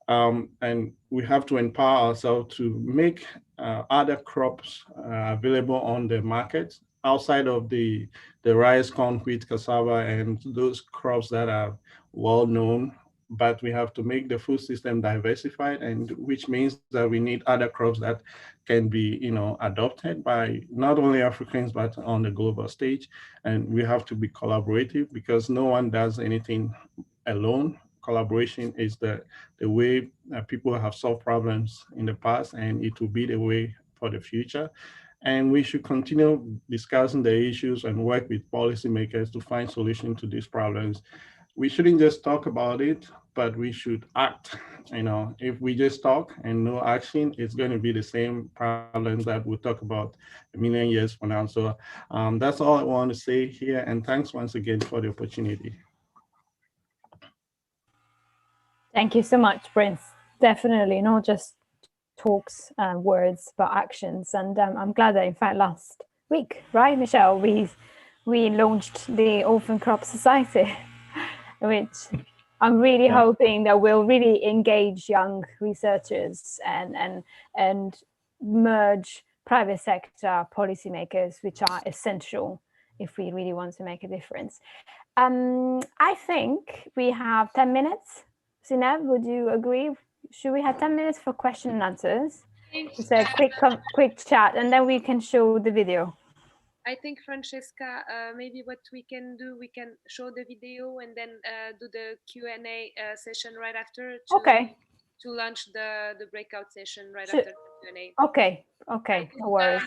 S11: And we have to empower ourselves to make other crops available on the market outside of the rice, corn, wheat, cassava, and those crops that are well known. But we have to make the food system diversified, and which means that we need other crops that can be, adopted by not only Africans but on the global stage. And we have to be collaborative because no one does anything alone. Collaboration is the way people have solved problems in the past, and it will be the way for the future. And we should continue discussing the issues and work with policymakers to find solutions to these problems. We shouldn't just talk about it, but we should act. If we just talk and no action, it's going to be the same problems that we'll talk about a million years from now. So that's all I want to say here. And thanks once again for the opportunity.
S6: Thank you so much, Prince. Definitely not just talks and words, but actions. And I'm glad that in fact last week, right, Michelle, we launched the Orphan Crop Society, which I'm really hoping that will really engage young researchers and merge private sector policymakers, which are essential if we really want to make a difference. I think we have 10 minutes. Zineb, would you agree? Should we have 10 minutes for question and answers? It's a quick chat, and then we can show the video.
S2: I think, Francesca, maybe what we can do, we can show the video and then do the Q&A session right after to launch the breakout session right after the Q&A.
S6: Okay, no worries.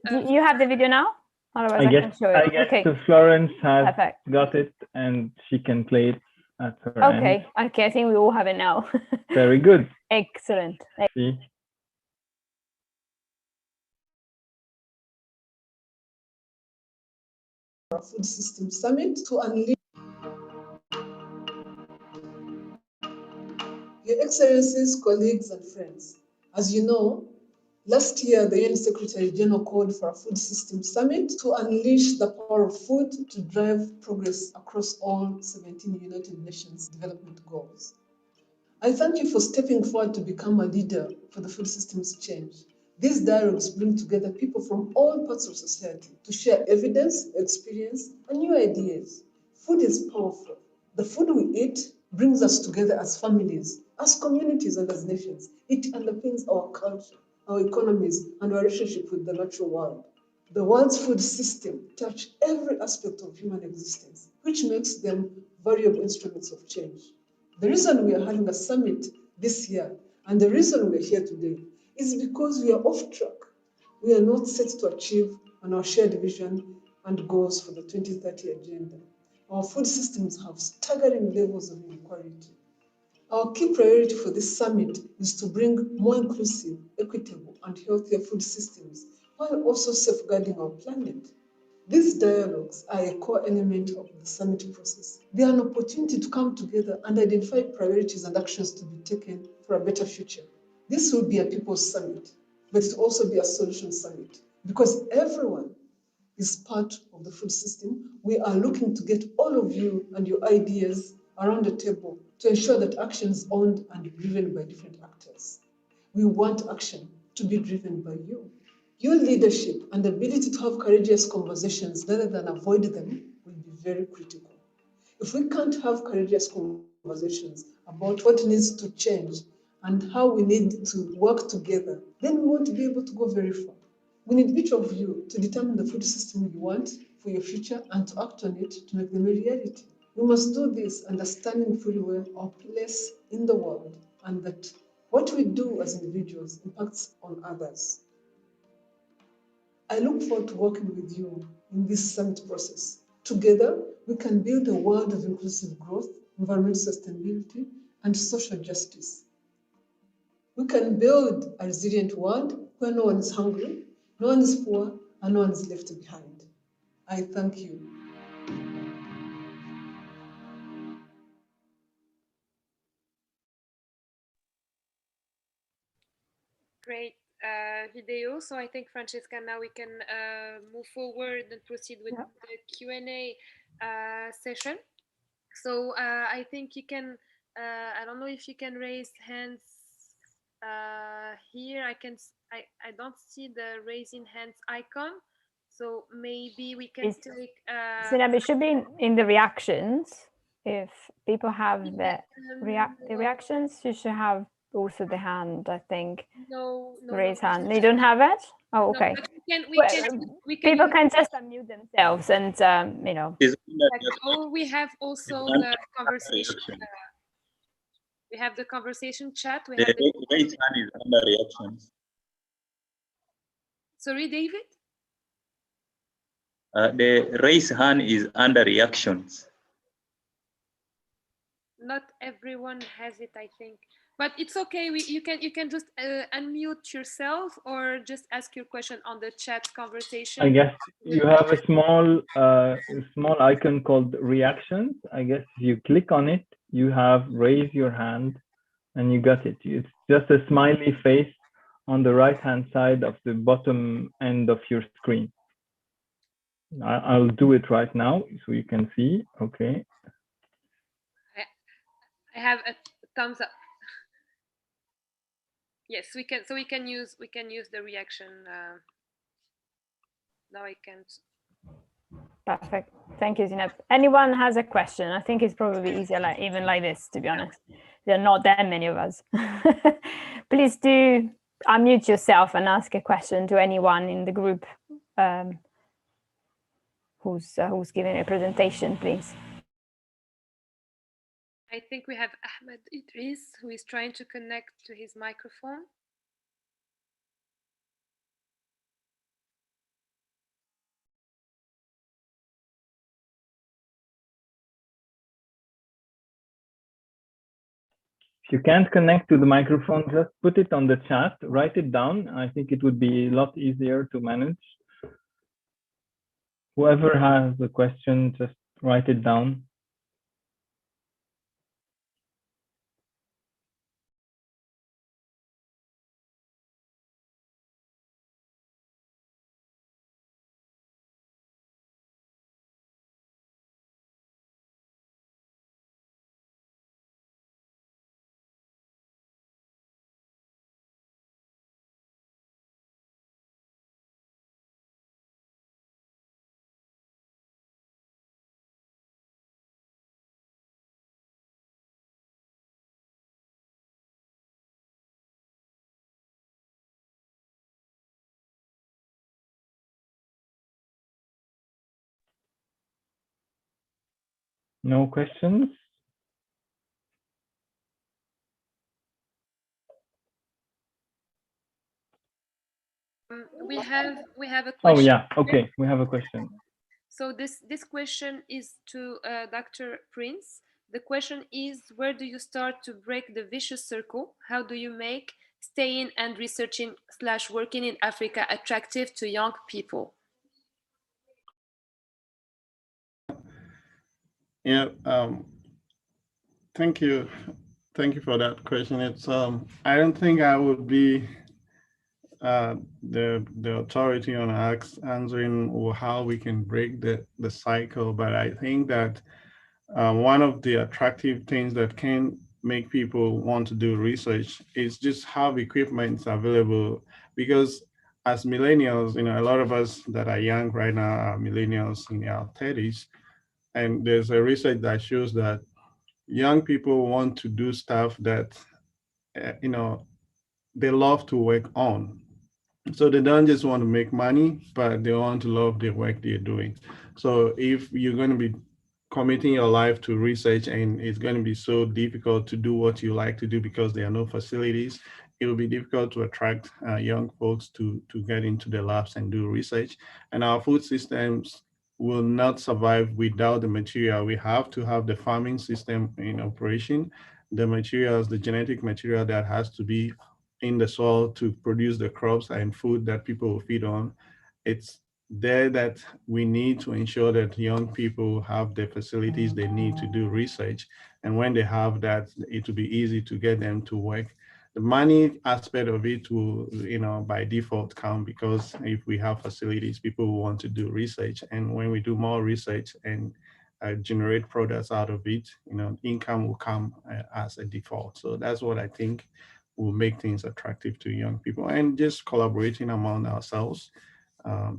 S6: Do you have the video now? Otherwise, I can show it.
S4: I guess Florence has got it and she can play it at her end.
S6: Okay, I think we all have it now.
S4: Very good.
S6: Excellent.
S4: See?
S12: Food System Summit to unleash. Your Excellencies, colleagues, and friends, as you know, last year the UN Secretary General called for a Food System Summit to unleash the power of food to drive progress across all 17 United Nations Development Goals. I thank you for stepping forward to become a leader for the food system's change. These dialogues bring together people from all parts of society to share evidence, experience, and new ideas. Food is powerful. The food we eat brings us together as families, as communities, and as nations. It underpins our culture, our economies, and our relationship with the natural world. The world's food system touches every aspect of human existence, which makes them valuable instruments of change. The reason we are having a summit this year, and the reason we are here today, is because we are off track. We are not set to achieve on our shared vision and goals for the 2030 agenda. Our food systems have staggering levels of inequality. Our key priority for this summit is to bring more inclusive, equitable, and healthier food systems while also safeguarding our planet. These dialogues are a core element of the summit process. They are an opportunity to come together and identify priorities and actions to be taken for a better future. This will be a people's summit, but it will also be a solution summit because everyone is part of the food system. We are looking to get all of you and your ideas around the table to ensure that action is owned and driven by different actors. We want action to be driven by you. Your leadership and ability to have courageous conversations rather than avoid them will be very critical. If we can't have courageous conversations about what needs to change and how we need to work together, then we won't be able to go very far. We need each of you to determine the food system you want for your future and to act on it to make them a reality. We must do this understanding fully well our place in the world and that what we do as individuals impacts on others. I look forward to working with you in this summit process. Together, we can build a world of inclusive growth, environmental sustainability, and social justice. We can build a resilient world where no one is hungry, no one is poor, and no one is left behind. I thank you.
S2: Great video. So I think, Francesca, now we can move forward and proceed with the Q&A session. So I think you can I don't know if you can raise hands here. I don't see the raising hands icon. So maybe we can take.
S6: Zineb, it should be in the reactions. If people have the reactions, you should have also the hand, I think.
S2: No,
S6: raise hand. They don't have it? Oh, okay.
S2: We can
S6: people can just unmute themselves and, you know.
S2: Oh, we have also the conversation. We have the conversation chat. We have
S13: the raise hand is under reactions.
S2: Sorry, David?
S13: The raise hand is under reactions.
S2: Not everyone has it, I think, but it's okay. You can just unmute yourself or just ask your question on the chat conversation.
S4: I guess you have a small icon called reactions. I guess if you click on it, you have raise your hand and you got it. It's just a smiley face on the right hand side of the bottom end of your screen. I'll do it right now so you can see. Okay.
S2: I have a thumbs up. Yes, we can. So we can use the reaction. Now I can't.
S6: Perfect. Thank you, Zineb. Anyone has a question? I think it's probably easier even like this, to be honest. There are not that many of us. Please do unmute yourself and ask a question to anyone in the group who's giving a presentation, please.
S2: I think we have Ahmed Idris, who is trying to connect to his microphone.
S4: If you can't connect to the microphone, just put it on the chat, write it down. I think it would be a lot easier to manage. Whoever has a question, just write it down. No questions?
S2: We have a question.
S4: Oh yeah, okay, we have a question.
S2: So this question is to Dr. Prince. The question is, where do you start to break the vicious circle? How do you make staying and researching / working in Africa attractive to young people?
S11: Yeah, thank you for that question. It's I don't think I would be the authority on answering how we can break the cycle, but I think that one of the attractive things that can make people want to do research is just have equipment available, because as millennials, you know, a lot of us that are young right now are millennials in our 30s, and there's a research that shows that young people want to do stuff that you know, they love to work on. So they don't just want to make money, but they want to love the work they're doing. So if you're going to be committing your life to research and it's going to be so difficult to do what you like to do because there are no facilities, it will be difficult to attract young folks to get into the labs and do research. And our food systems will not survive without the material. We have to have the farming system in operation, the materials, the genetic material that has to be in the soil to produce the crops and food that people will feed on. It's there that we need to ensure that young people have the facilities they need to do research. And when they have that, it will be easy to get them to work. The money aspect of it will, you know, by default come, because if we have facilities, people will want to do research. And when we do more research and generate products out of it, income will come as a default. So that's what I think will make things attractive to young people, and just collaborating among ourselves.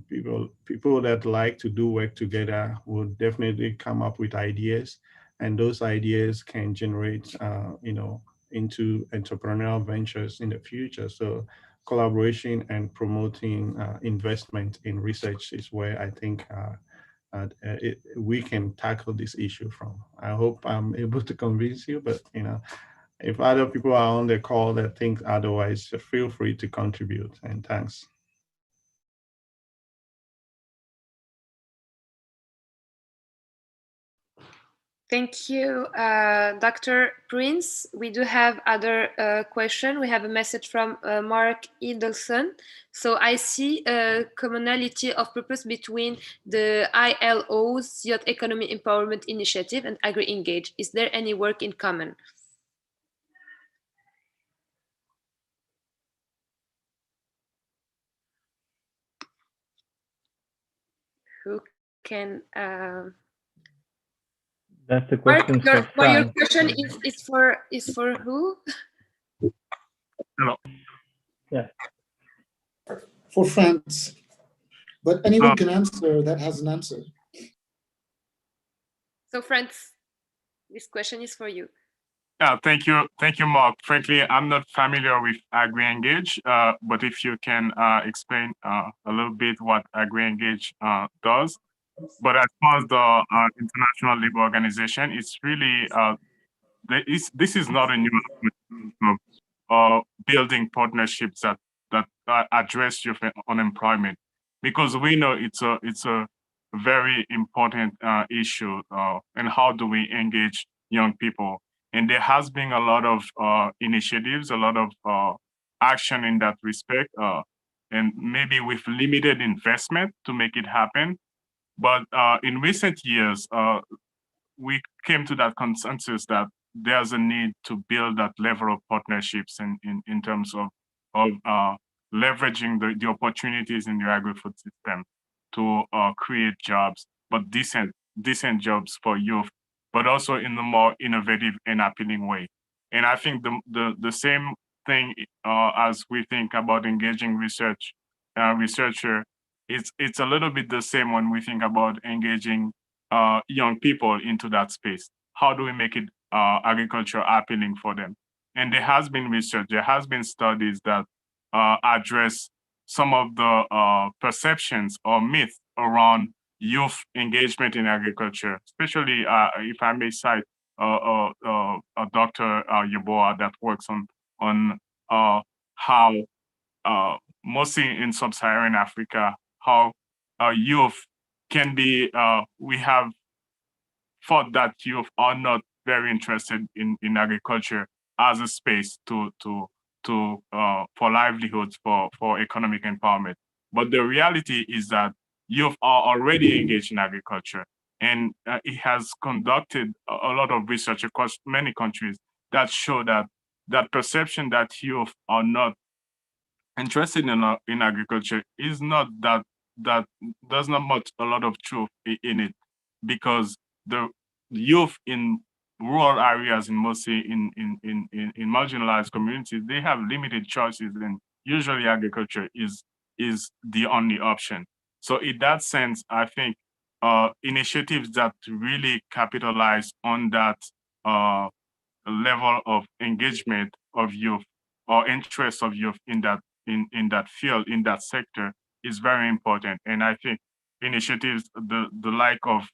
S11: People that like to do work together will definitely come up with ideas, and those ideas can generate, into entrepreneurial ventures in the future. So collaboration and promoting investment in research is where I think we can tackle this issue from. I hope I'm able to convince you, but if other people are on the call that think otherwise, feel free to contribute, and thanks.
S2: Thank you, Dr. Prince. We do have other question. We have a message from Mark Edelson. So I see a commonality of purpose between the ILO's Youth Economy Empowerment Initiative and AgriEngage. Is there any work in common? Who can...
S4: That's the question
S2: Mark,
S4: for
S2: your
S4: France.
S2: question is for who?
S9: Hello.
S4: Yeah.
S14: For France, but anyone can answer that has an answer.
S2: So France, this question is for you.
S9: Yeah, thank you, Mark. Frankly, I'm not familiar with AgriEngage, but if you can explain a little bit what AgriEngage does. But as far as the International Labour Organization, it's really this is not a new building partnerships that address youth unemployment, because we know it's a very important issue. And how do we engage young people? And there has been a lot of initiatives, a lot of action in that respect, and maybe with limited investment to make it happen. But in recent years, we came to that consensus that there's a need to build that level of partnerships in terms of leveraging the opportunities in the agri-food system to create jobs, but decent jobs for youth, but also in a more innovative and appealing way. And I think the same thing as we think about engaging researcher, it's a little bit the same when we think about engaging young people into that space. How do we make it agriculture appealing for them? And there has been research, there has been studies that address some of the perceptions or myths around youth engagement in agriculture, especially if I may cite Dr. Yeboah that works on how mostly in sub-Saharan Africa, how youth can be, we have thought that youth are not very interested in agriculture as a space for livelihoods, for economic empowerment. But the reality is that youth are already engaged in agriculture, and it has conducted a lot of research across many countries that show that perception that youth are not interested in agriculture is not that there's not a lot of truth in it, because the youth in rural areas and mostly in marginalized communities, they have limited choices, and usually agriculture is the only option. So in that sense, I think initiatives that really capitalize on that level of engagement of youth or interest of youth in that field, in that sector, is very important. And I think initiatives the like of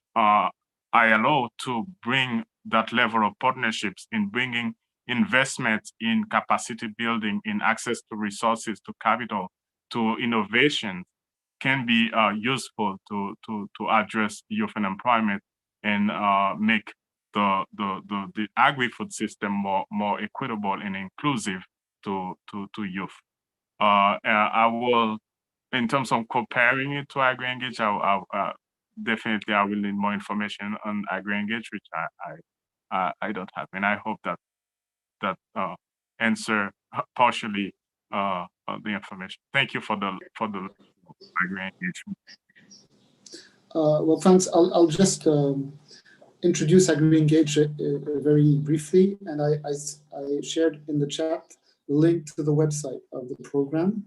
S9: ILO to bring that level of partnerships in bringing investment in capacity building, in access to resources, to capital, to innovation, can be useful to address youth unemployment and make the agri-food system more equitable and inclusive to youth. I will, in terms of comparing it to AgriEngage, definitely I will need more information on AgriEngage, which I don't have, and I hope that answer partially the information. Thank you for the AgriEngage.
S14: Well, thanks. I'll just introduce AgriEngage very briefly, and I shared in the chat the link to the website of the program.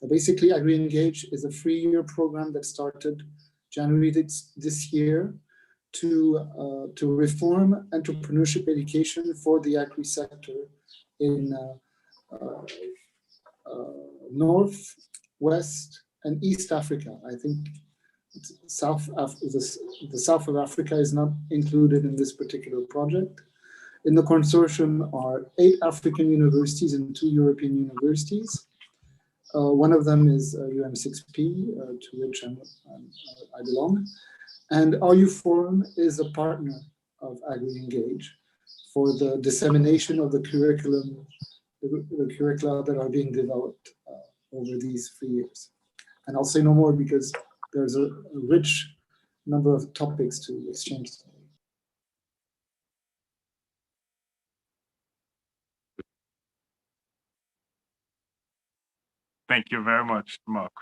S14: Basically, AgriEngage is a 3-year program that started January this year to reform entrepreneurship education for the agri sector in North, West, and East Africa. I think the South of Africa is not included in this particular project. In the consortium are 8 African universities and 2 European universities. One of them is UM6P, to which I belong. And RU Forum is a partner of AgriEngage for the dissemination of the curriculum, the curricula that are being developed over these 3 years. And I'll say no more because there's a rich number of topics to exchange today.
S9: Thank you very much, Mark.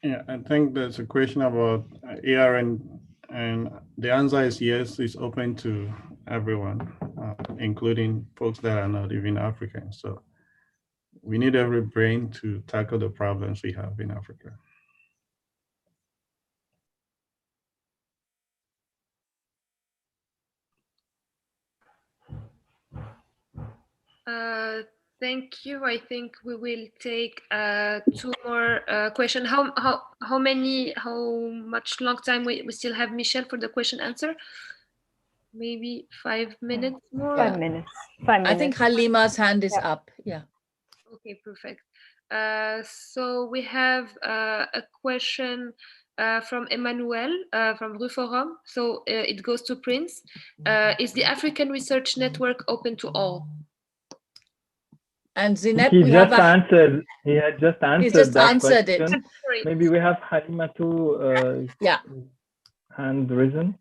S11: Yeah, I think there's a question about ARN, and the answer is yes, it's open to everyone, including folks that are not even African. So we need every brain to tackle the problems we have in Africa.
S2: Thank you. I think we will take 2 more questions. How much long time we still have, Michelle, for the question answer? Maybe 5 minutes more?
S6: 5 minutes. 5 minutes.
S1: I think Halima's hand is up. Yeah.
S2: Okay, perfect. So we have a question from Emmanuel from Rue Forum. So it goes to Prince. Is the African Research Network open to all?
S1: And Zineb,
S4: he just answered. He had just answered.
S1: He just
S4: that
S1: answered
S4: question.
S1: it.
S4: Maybe we have Halima too.
S1: Yeah.
S4: Hand risen.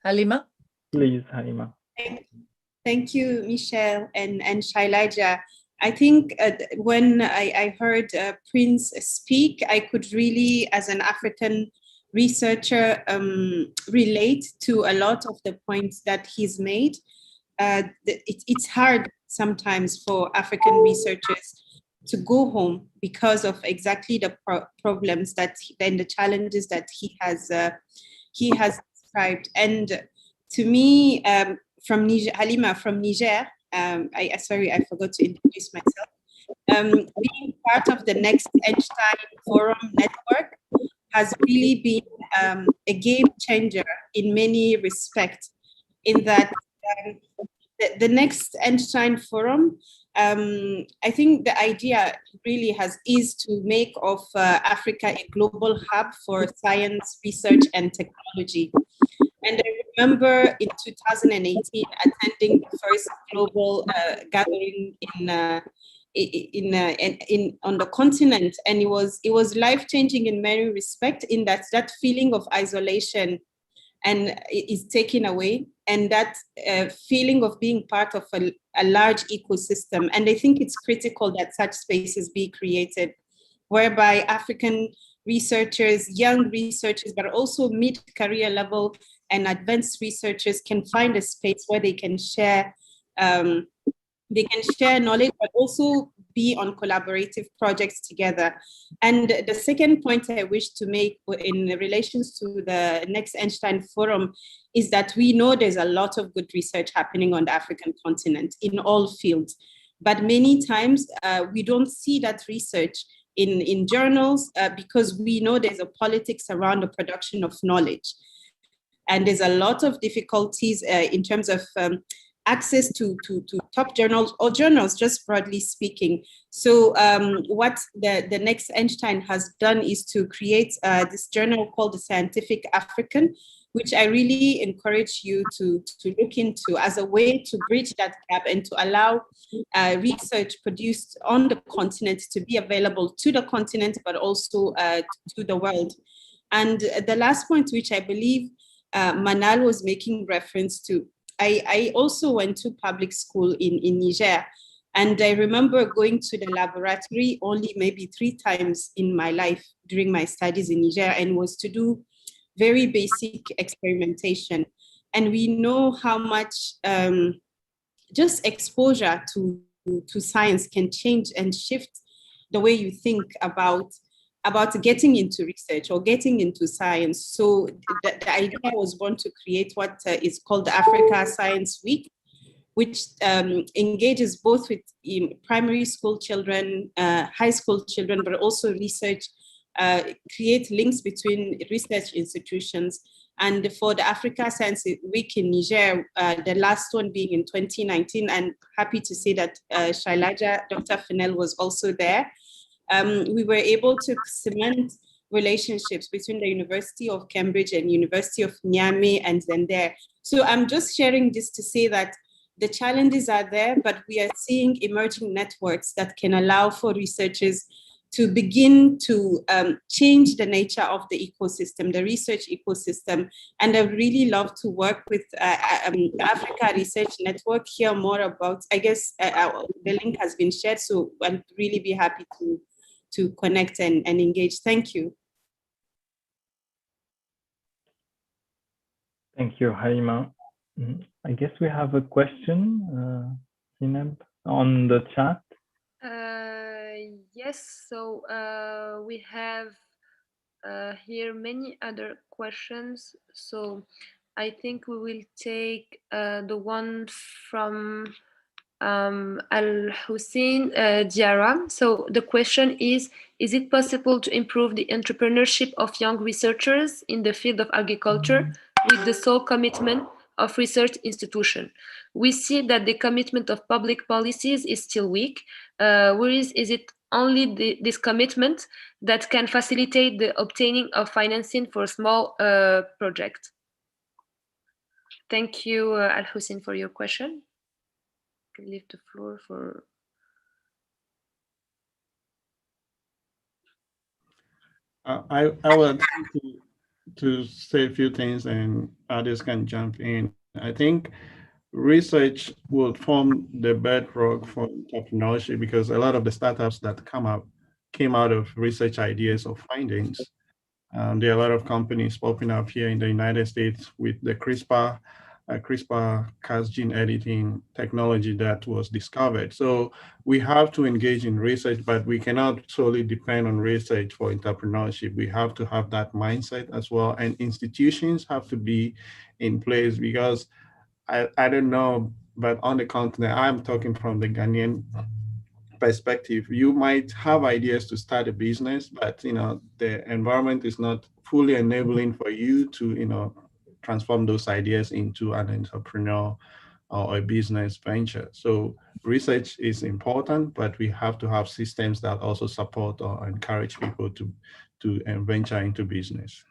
S1: Halima.
S4: Please, Halima.
S15: Thank you, Michelle and Shailaja. I think when I heard Prince speak, I could really, as an African researcher, relate to a lot of the points that he's made. It's hard sometimes for African researchers to go home because of exactly the problems and the challenges that he has described. And to me, from Niger, Halima from Niger, sorry, I forgot to introduce myself. Being part of the Next Einstein Forum Network has really been a game changer in many respects, in that the Next Einstein Forum, I think the idea really is to make of Africa a global hub for science, research, and technology. And I remember in 2018 attending the first global gathering on the continent, and it was life-changing in many respects, in that feeling of isolation and is taken away, and that feeling of being part of a large ecosystem. And I think it's critical that such spaces be created, whereby African researchers, young researchers, but also mid-career level and advanced researchers can find a space where they can share knowledge, but also be on collaborative projects together. And the second point I wish to make in relation to the Next Einstein Forum is that we know there's a lot of good research happening on the African continent in all fields, but many times we don't see that research in journals because we know there's a politics around the production of knowledge. And there's a lot of difficulties in terms of access to top journals or journals, just broadly speaking. So what the Next Einstein has done is to create this journal called The Scientific African, which I really encourage you to look into as a way to bridge that gap and to allow research produced on the continent to be available to the continent, but also to the world. And the last point, which I believe Manal was making reference to, I also went to public school in Niger, and I remember going to the laboratory only maybe 3 times in my life during my studies in Niger, and was to do very basic experimentation. And we know how much just exposure to science can change and shift the way you think about getting into research or getting into science. So the idea was born to create what is called the Africa Science Week, which engages both with primary school children, high school children, but also research, create links between research institutions. And for the Africa Science Week in Niger, the last one being in 2019, and happy to say that Shailaja, Dr. Fennell was also there. We were able to cement relationships between the University of Cambridge and University of Niamey and Zender. So I'm just sharing this to say that the challenges are there, but we are seeing emerging networks that can allow for researchers to begin to change the nature of the ecosystem, the research ecosystem. And I really love to work with Africa Research Network, hear more about, I guess the link has been shared, so I'll really be happy to connect and engage. Thank you.
S4: Thank you, Halima. I guess we have a question, Zineb, on the chat.
S2: Yes, so we have here many other questions. So I think we will take the one from Al-Hussein Diarra. So the question is it possible to improve the entrepreneurship of young researchers in the field of agriculture with the sole commitment of research institutions? We see that the commitment of public policies is still weak, whereas is it only this commitment that can facilitate the obtaining of financing for small projects? Thank you, Al-Hussein, for your question. I can leave the floor for...
S11: I would to say a few things and others can jump in. I think research will form the bedrock for entrepreneurship because a lot of the startups that came out of research ideas or findings. There are a lot of companies popping up here in the United States with the CRISPR-Cas gene editing technology that was discovered. So we have to engage in research, but we cannot solely depend on research for entrepreneurship. We have to have that mindset as well. And institutions have to be in place because I don't know, but on the continent, I'm talking from the Ghanaian perspective, you might have ideas to start a business, but the environment is not fully enabling for you to transform those ideas into an entrepreneur or a business venture. So research is important, but we have to have systems that also support or encourage people to venture into business.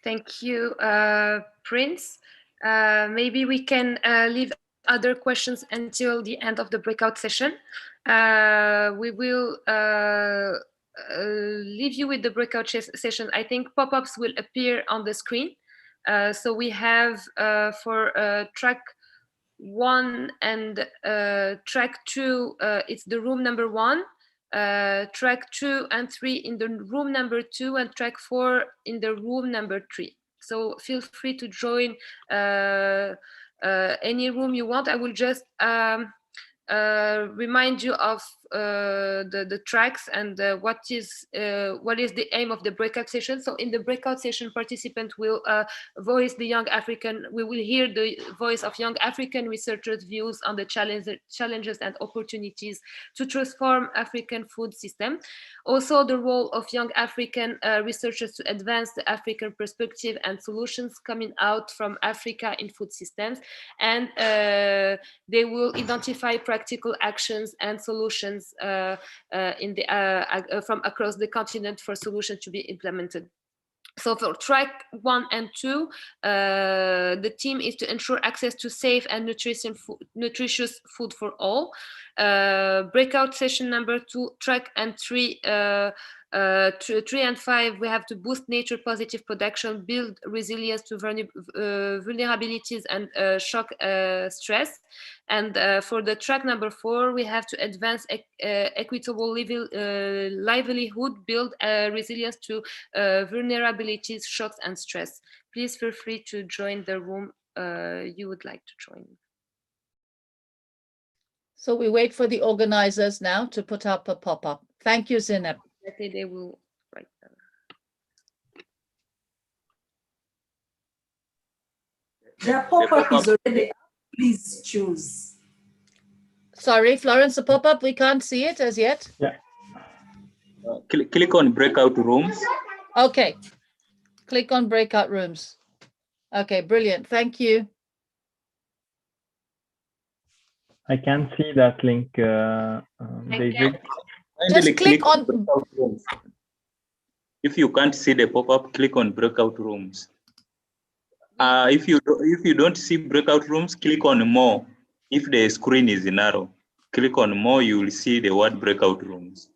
S2: Thank you, Prince. Maybe we can leave other questions until the end of the breakout session. We will leave you with the breakout session. I think pop-ups will appear on the screen. So we have for track 1 and track 2, it's the room number 1. Track 2 and 3 in the room number 2, and track 4 in the room number 3. So feel free to join any room you want. I will just remind you of the tracks and what is the aim of the breakout session. So in the breakout session, participant will voice the young African, we will hear the voice of young African researchers' views on the challenges and opportunities to transform African food system. Also the role of young African researchers to advance the African perspective and solutions coming out from Africa in food systems. And they will identify practical actions and solutions in the from across the continent for solutions to be implemented. So for track 1 and 2, the theme is to ensure access to safe and nutritious food for all. Breakout session number 2, track and 3, 3 and 5, we have to boost nature positive production, build resilience to vulnerabilities and shock stress. And for the track number 4, we have to advance equitable livelihood, build resilience to vulnerabilities, shocks, and stress. Please feel free to join the room you would like to join.
S1: So we wait for the organizers now to put up a pop-up. Thank you, Zineb.
S2: They will write them.
S7: The pop-up is already up. Please choose.
S1: Sorry, Florence, the pop-up, we can't see it as yet.
S4: Yeah.
S13: Click on breakout rooms.
S1: Okay. Click on breakout rooms. Okay, brilliant. Thank you.
S4: I can see that link, David.
S1: Just click on
S13: breakout rooms. If you can't see the pop-up, click on breakout rooms. If you don't see breakout rooms, click on more. If the screen is narrow, click on more, you will see the word breakout rooms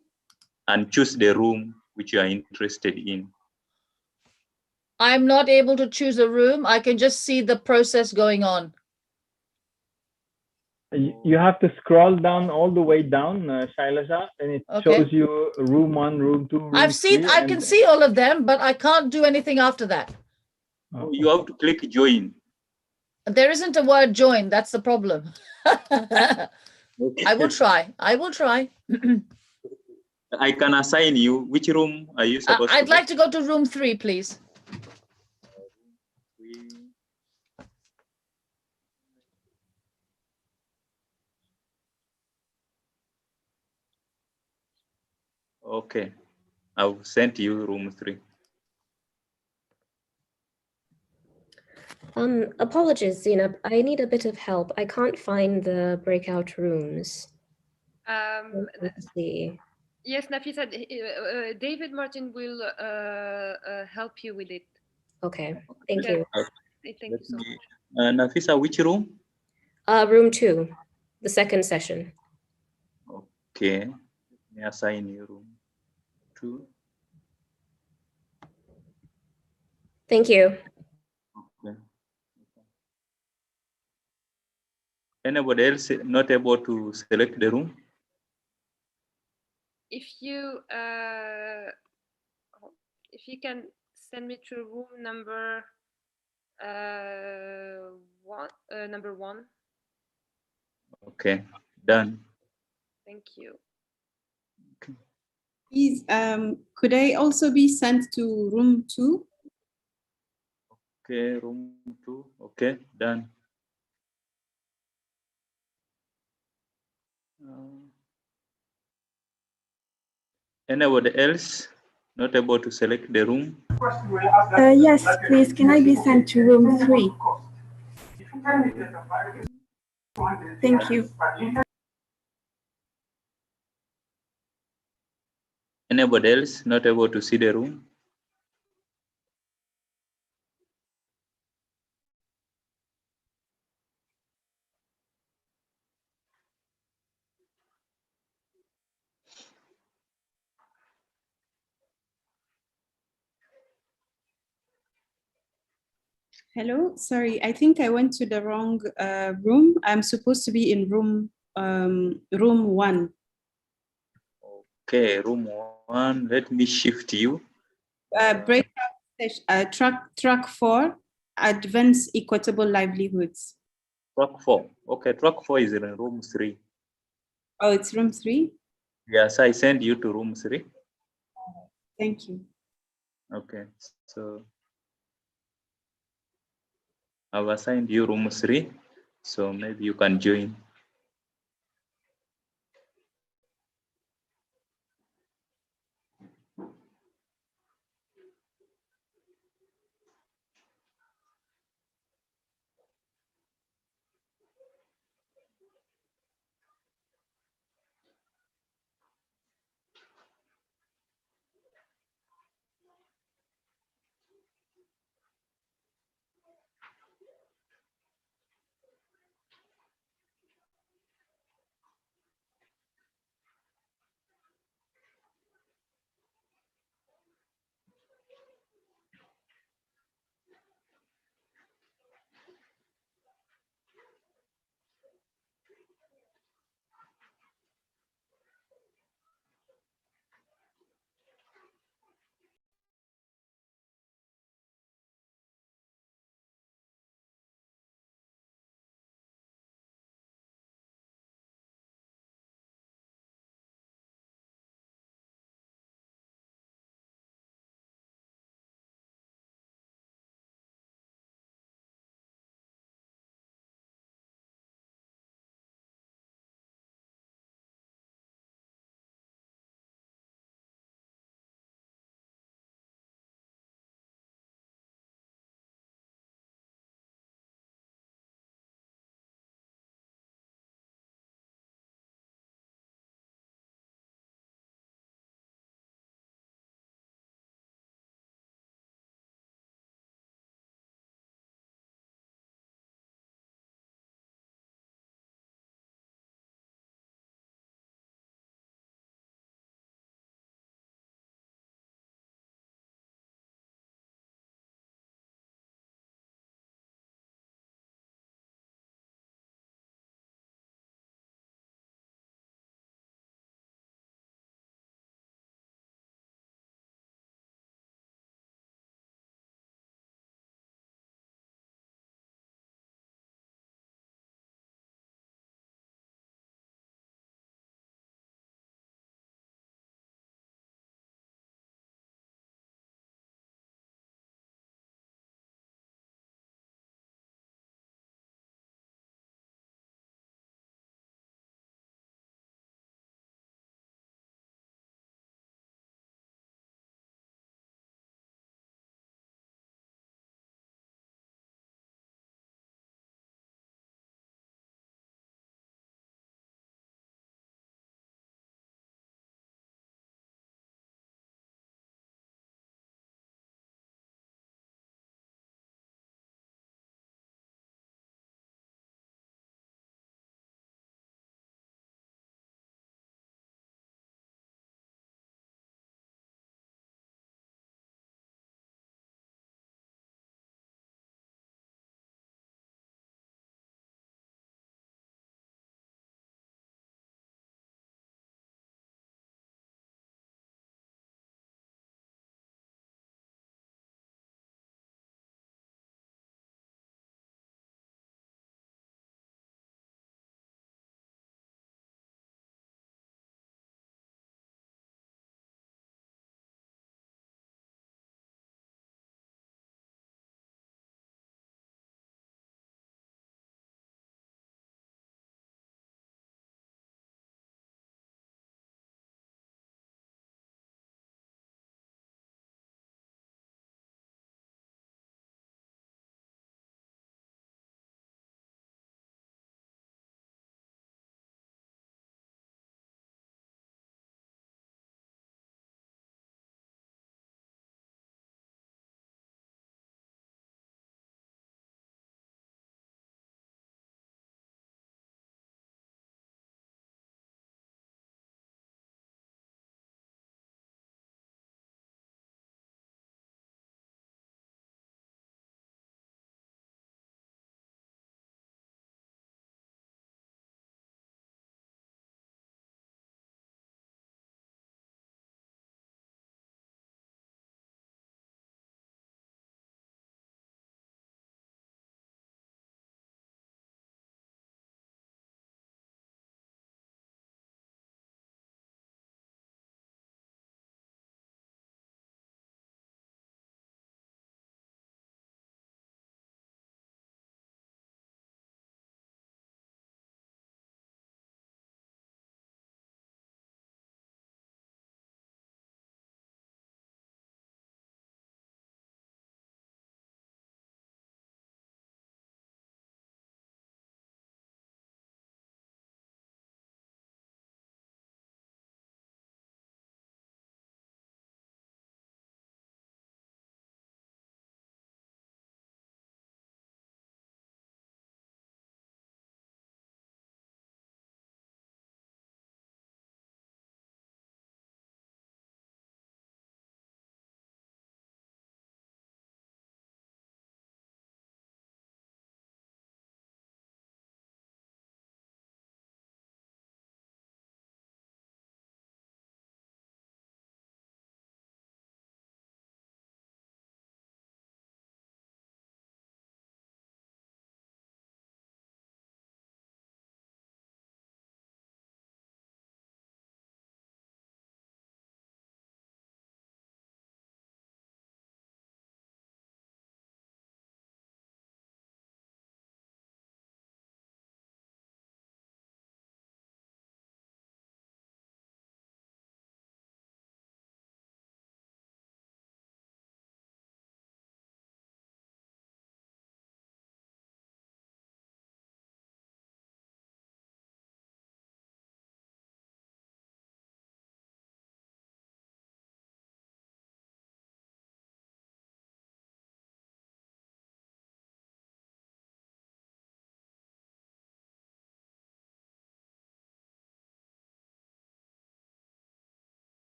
S13: and choose the room which you are interested in.
S1: I'm not able to choose a room. I can just see the process going on.
S4: You have to scroll down all the way down, Shailaja, and it shows you room 1, room 2, room
S1: I can see all of them, but I can't do anything after that.
S13: Oh, you have to click join.
S1: There isn't a word join. That's the problem.
S13: Okay.
S1: I will try. I will try.
S13: I can assign you. Which room are you supposed to
S1: I'd like to go to room 3, please.
S13: Okay. I've sent you room 3.
S16: Apologies, Zineb. I need a bit of help. I can't find the breakout rooms. Let's see.
S2: Yes, Nafisa, David Martin will help you with it.
S16: Okay, thank you.
S2: Thank you so much.
S13: Nafisa, which room?
S16: Room 2, the second session.
S13: Okay. Let me assign you room 2.
S16: Thank you.
S13: Okay. Anybody else not able to select the room?
S2: If you can send me to room number number 1.
S13: Okay, done.
S2: Thank you.
S15: Please, could I also be sent to room 2?
S13: Okay, room 2. Okay, done. Anybody else not able to select the room?
S17: Yes, please. Can I be sent to room 3? Thank you.
S13: Anybody else not able to see the room?
S15: Hello, sorry, I think I went to the wrong room. I'm supposed to be in room 1.
S13: Okay, room 1. Let me shift you.
S15: Breakout session, track 4, advanced equitable livelihoods.
S13: Track 4. Okay, track 4 is in room 3.
S15: Oh, it's room 3?
S13: Yes, I send you to room 3.
S15: Thank you.
S13: Okay, so I've assigned you room 3, so maybe you can join.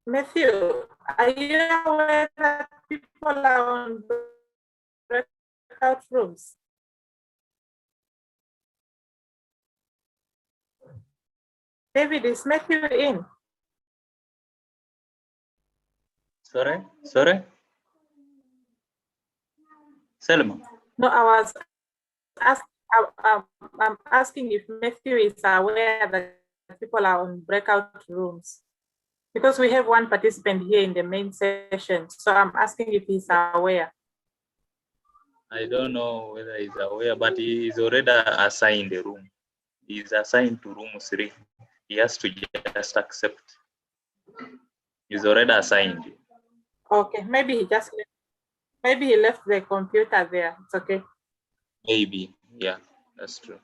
S8: Matthew, are you aware that people are on breakout rooms? David, is Matthew in?
S13: Sorry? Selma.
S8: No, I'm asking if Matthew is aware that people are on breakout rooms, because we have one participant here in the main session. So I'm asking if he's aware.
S13: I don't know whether he's aware, but he is already assigned the room. He's assigned to room 3. He has to just accept. He's already assigned.
S8: Okay, maybe he left the computer there. It's okay.
S13: Maybe, yeah, that's true.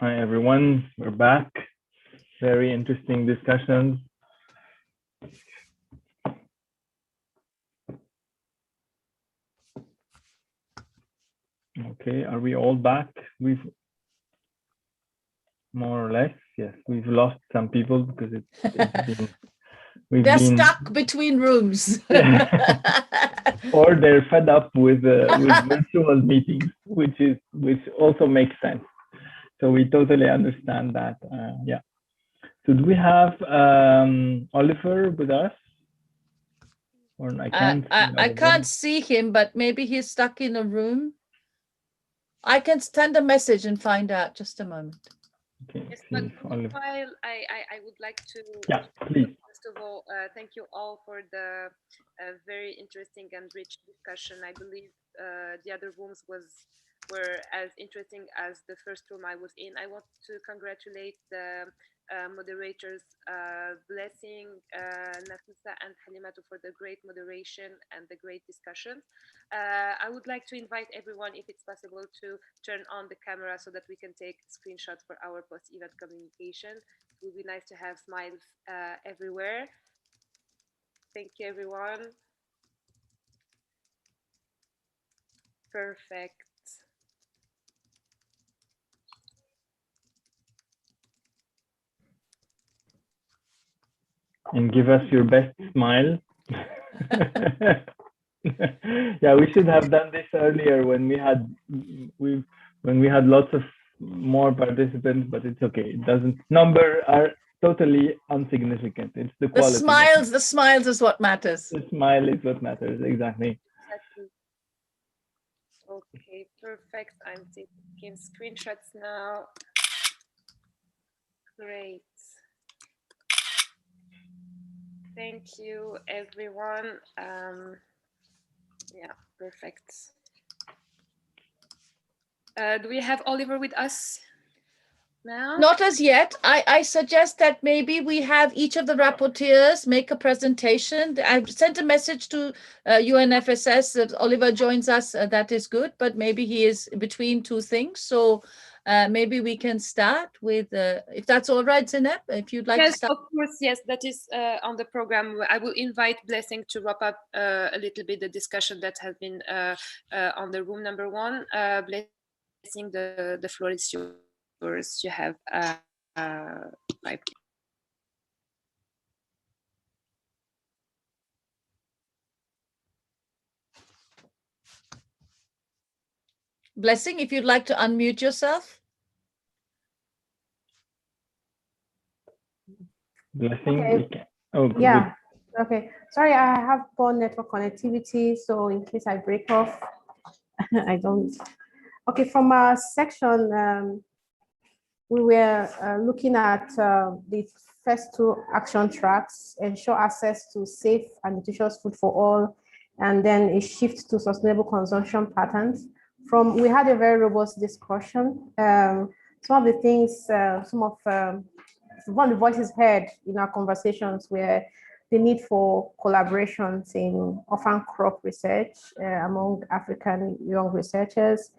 S4: Hi, everyone. We're back. Very interesting discussions. Okay, are we all back? We've more or less, yes. We've lost some people because it's been
S1: They're stuck between rooms.
S4: or they're fed up with virtual meetings, which also makes sense. So we totally understand that. Yeah. So do we have Oliver with us? Or
S1: I can't see him, but maybe he's stuck in a room. I can send a message and find out. Just a moment.
S4: Okay.
S2: Yes, but meanwhile, I would like to,
S4: please.
S2: First of all, thank you all for the very interesting and rich discussion. I believe the other rooms were as interesting as the first room I was in. I want to congratulate the moderators, Blessing, Nafisa and Halimatu for the great moderation and the great discussion. I would like to invite everyone, if it's possible, to turn on the camera so that we can take screenshots for our post-event communication. It would be nice to have smiles everywhere. Thank you, everyone. Perfect.
S4: And give us your best smile. Yeah, we should have done this earlier when we had lots of more participants, but it's okay. It doesn't. Number are totally insignificant. It's the quality.
S1: The smiles is what matters.
S4: The smile is what matters. Exactly.
S2: Exactly. Okay, perfect. I'm taking screenshots now. Great. Thank you, everyone. Yeah, perfect. Do we have Oliver with us now?
S1: Not as yet. I suggest that maybe we have each of the rapporteurs make a presentation. I've sent a message to UNFSS that Oliver joins us. That is good, but maybe he is between two things. So maybe we can start with, if that's all right, Zineb, if you'd like to start.
S2: Of course, yes, that is on the program. I will invite Blessing to wrap up a little bit the discussion that has been on the room number one. Blessing, the floor is yours. You have
S1: Blessing, if you'd like to unmute yourself.
S4: Blessing.
S18: Okay.
S4: Oh,
S18: yeah. Good. Okay. Sorry, I have poor network connectivity, so in case I break off, I don't. Okay, from our section, we were looking at the first two action tracks: ensure access to safe and nutritious food for all, and then a shift to sustainable consumption patterns. We had a very robust discussion. Some of the things, one of the voices heard in our conversations were the need for collaborations in orphan crop research among African young researchers,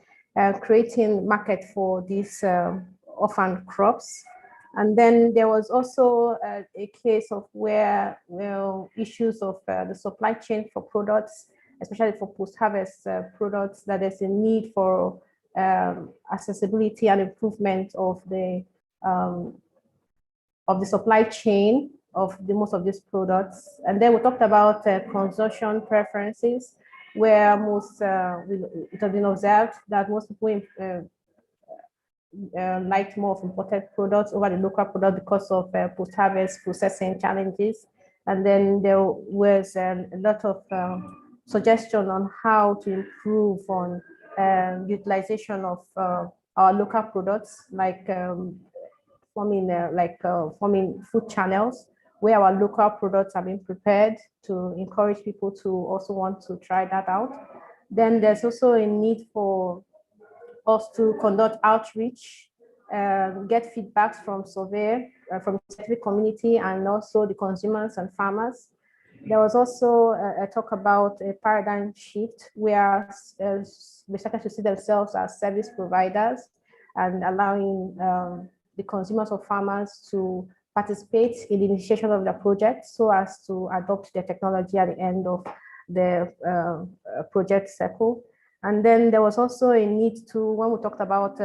S18: creating market for these orphan crops. And then there was also a case of where issues of the supply chain for products, especially for post-harvest products, that there's a need for accessibility and improvement of the supply chain of most of these products. And then we talked about consumption preferences, where it has been observed that most people liked more of imported products over the local product because of post-harvest processing challenges. And then there was a lot of suggestion on how to improve on utilization of our local products, like forming food channels where our local products are being prepared, to encourage people to also want to try that out. Then there's also a need for us to conduct outreach, get feedbacks from survey, from the scientific community, and also the consumers and farmers. There was also a talk about a paradigm shift where we started to see themselves as service providers, and allowing the consumers or farmers to participate in the initiation of the project so as to adopt the technology at the end of the project cycle. And then there was also a need to, when we talked about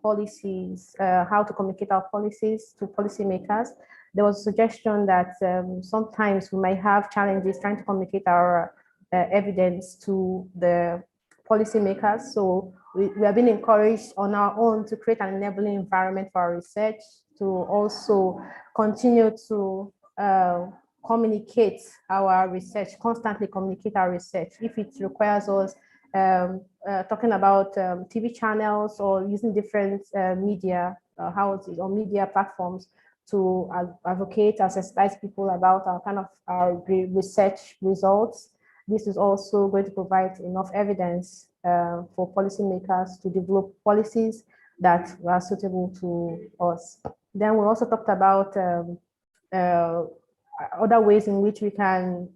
S18: policies, how to communicate our policies to policymakers, there was a suggestion that sometimes we might have challenges trying to communicate our evidence to the policymakers. So we have been encouraged on our own to create an enabling environment for our research, to also continue to communicate our research, constantly communicate our research. If it requires us talking about TV channels or using different media houses or media platforms to advocate and sensitize people about our research results. This is also going to provide enough evidence for policymakers to develop policies that are suitable to us. Then we also talked about other ways in which we can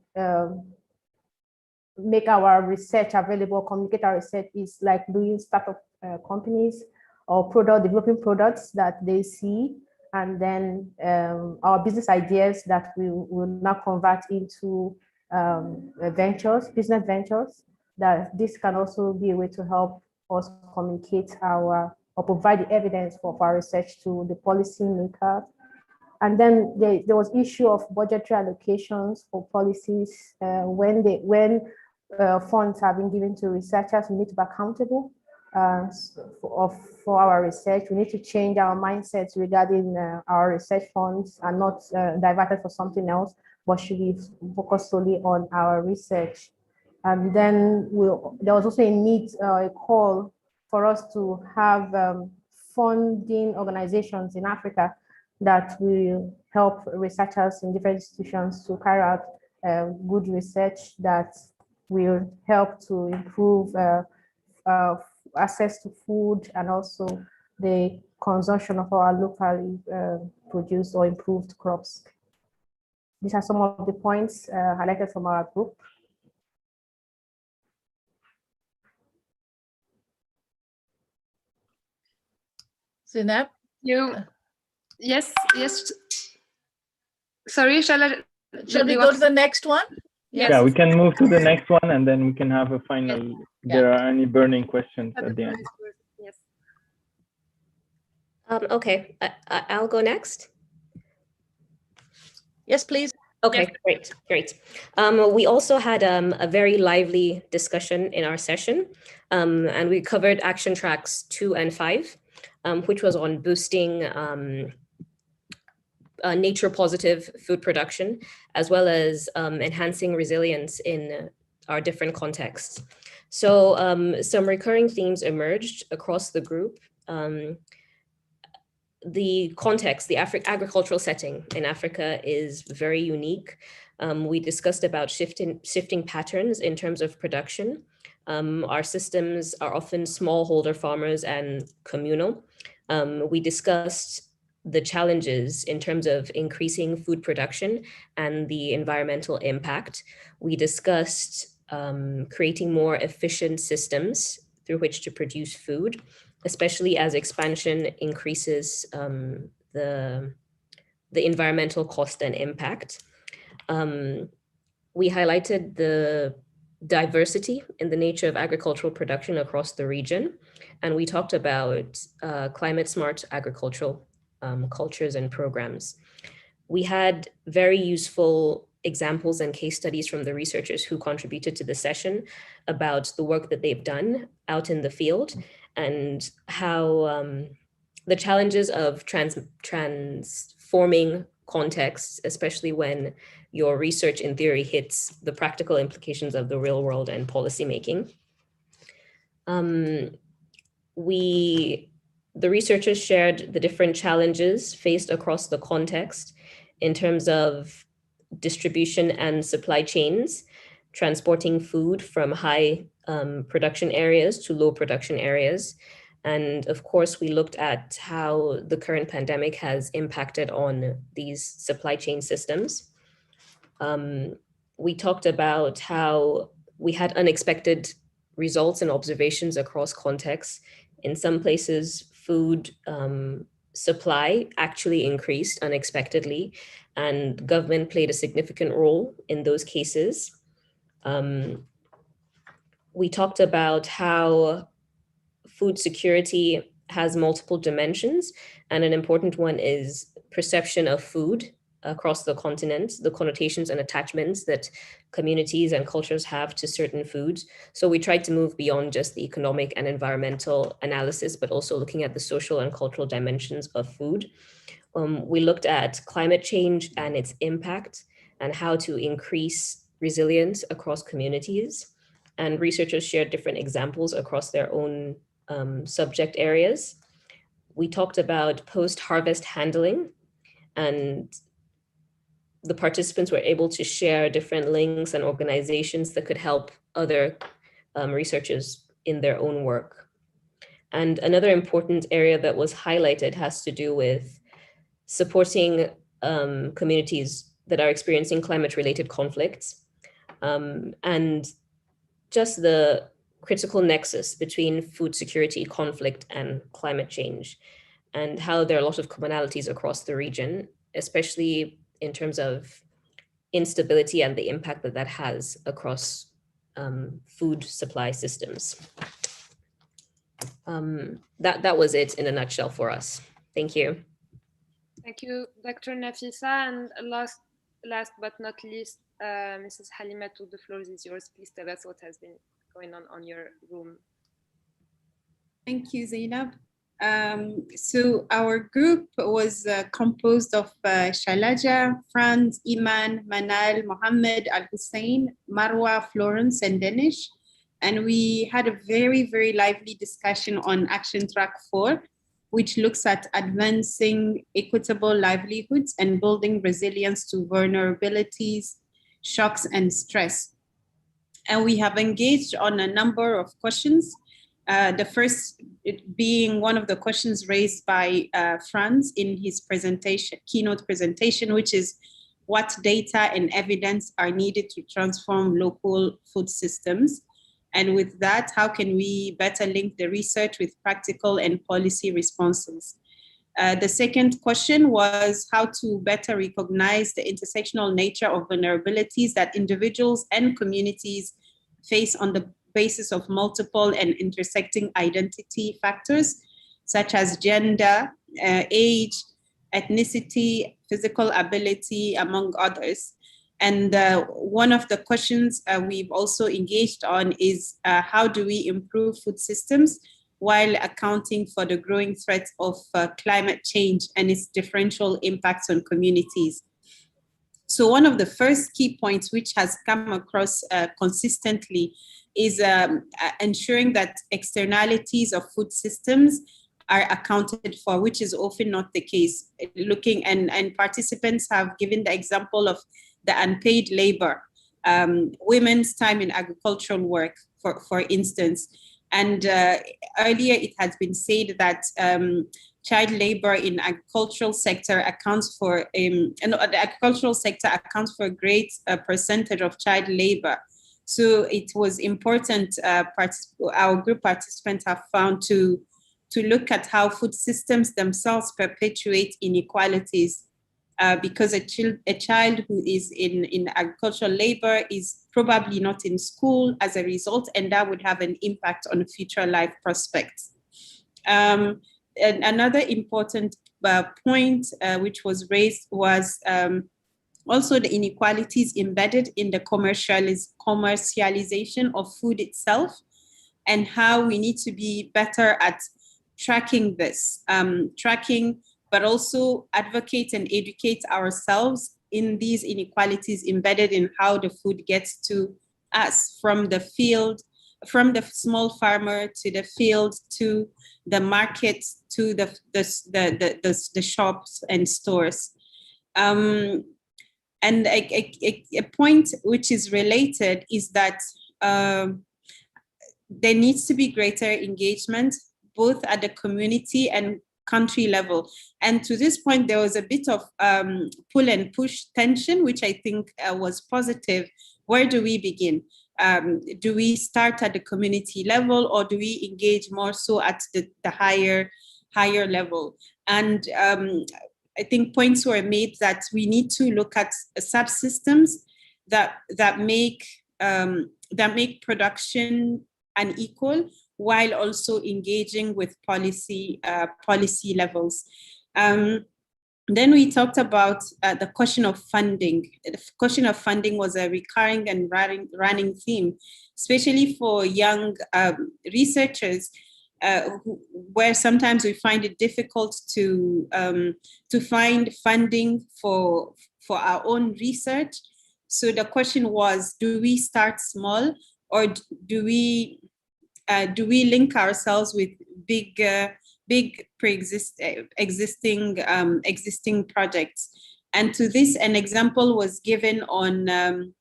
S18: make our research available, communicate our research, is like doing startup companies or developing products that they see, and then our business ideas that we will now convert into business ventures, that this can also be a way to help us communicate or provide the evidence for our research to the policy makers. And then there was issue of budgetary allocations for policies. When funds have been given to researchers, we need to be accountable for our research. We need to change our mindsets regarding our research funds and not diverted for something else, but should be focused solely on our research. And then there was also a call for us to have funding organizations in Africa that will help researchers in different institutions to carry out good research that will help to improve access to food and also the consumption of our locally produced or improved crops. These are some of the points highlighted from our group.
S1: Zainab?
S2: Yes. Sorry, shall
S1: we go to the next one?
S4: Yes. Yeah, we can move to the next one, and then we can have a final, if there are any burning questions at the end.
S2: Yes.
S16: Okay, I'll go next.
S1: Yes, please.
S16: Okay, yes. Great. We also had a very lively discussion in our session, and we covered action tracks 2 and 5, which was on boosting nature positive food production, as well as enhancing resilience in our different contexts. So some recurring themes emerged across the group. The context, the agricultural setting in Africa is very unique. We discussed about shifting patterns in terms of production. Our systems are often smallholder farmers and communal. We discussed the challenges in terms of increasing food production and the environmental impact. We discussed creating more efficient systems through which to produce food, especially as expansion increases the environmental cost and impact. We highlighted the diversity in the nature of agricultural production across the region, and we talked about climate smart agricultural cultures and programs. We had very useful examples and case studies from the researchers who contributed to the session about the work that they've done out in the field and how the challenges of transforming contexts, especially when your research in theory hits the practical implications of the real world and policymaking. The researchers shared the different challenges faced across the context in terms of distribution and supply chains, transporting food from high production areas to low production areas. And of course, we looked at how the current pandemic has impacted on these supply chain systems. We talked about how we had unexpected results and observations across contexts. In some places, food supply actually increased unexpectedly, and government played a significant role in those cases. We talked about how food security has multiple dimensions, and an important one is perception of food across the continent, the connotations and attachments that communities and cultures have to certain foods. So we tried to move beyond just the economic and environmental analysis, but also looking at the social and cultural dimensions of food. We looked at climate change and its impact and how to increase resilience across communities. And researchers shared different examples across their own subject areas. We talked about post-harvest handling, and the participants were able to share different links and organizations that could help other researchers in their own work. And another important area that was highlighted has to do with supporting communities that are experiencing climate-related conflicts, and just the critical nexus between food security, conflict, and climate change, and how there are a lot of commonalities across the region, especially in terms of instability and the impact that that has across food supply systems. That was it in a nutshell for us. Thank you.
S2: Thank you, Dr. Nafisa. And last but not least, Mrs. Halimatu, the floor is yours. Please tell us what has been going on your room.
S15: Thank you, Zainab. So our group was composed of Shailaja, Franz, Iman, Manal, Mohammed, Al-Hussein, Marwa, Florence, and Danish. And we had a very, very lively discussion on Action Track 4, which looks at advancing equitable livelihoods and building resilience to vulnerabilities, shocks, and stress. And we have engaged on a number of questions. The first being one of the questions raised by Franz in his keynote presentation, which is what data and evidence are needed to transform local food systems? And with that, how can we better link the research with practical and policy responses? The second question was how to better recognize the intersectional nature of vulnerabilities that individuals and communities face on the basis of multiple and intersecting identity factors, such as gender, age, ethnicity, physical ability, among others. And one of the questions we've also engaged on is how do we improve food systems while accounting for the growing threat of climate change and its differential impacts on communities? So one of the first key points which has come across consistently is ensuring that externalities of food systems are accounted for, which is often not the case. Looking and participants have given the example of the unpaid labor, women's time in agricultural work, for instance. And earlier it has been said that child labor in agricultural sector accounts for, the agricultural sector accounts for a great percentage of child labor. So it was important, our group participants have found to look at how food systems themselves perpetuate inequalities, because a child who is in agricultural labor is probably not in school as a result, and that would have an impact on future life prospects. And another important point which was raised was also the inequalities embedded in the commercialization of food itself, and how we need to be better at tracking this, but also advocate and educate ourselves in these inequalities embedded in how the food gets to us, from the field, from the small farmer to the field, to the market, to the shops and stores. And a point which is related is that there needs to be greater engagement, both at the community and country level. And to this point, there was a bit of pull and push tension, which I think was positive. Where do we begin? Do we start at the community level, or do we engage more so at the higher higher level. And I think points were made that we need to look at subsystems that make production unequal, while also engaging with policy levels. Then we talked about the question of funding. The question of funding was a recurring and running theme, especially for young researchers, where sometimes we find it difficult to find funding for our own research. So the question was, do we start small, or do we link ourselves with big existing projects? And to this, an example was given on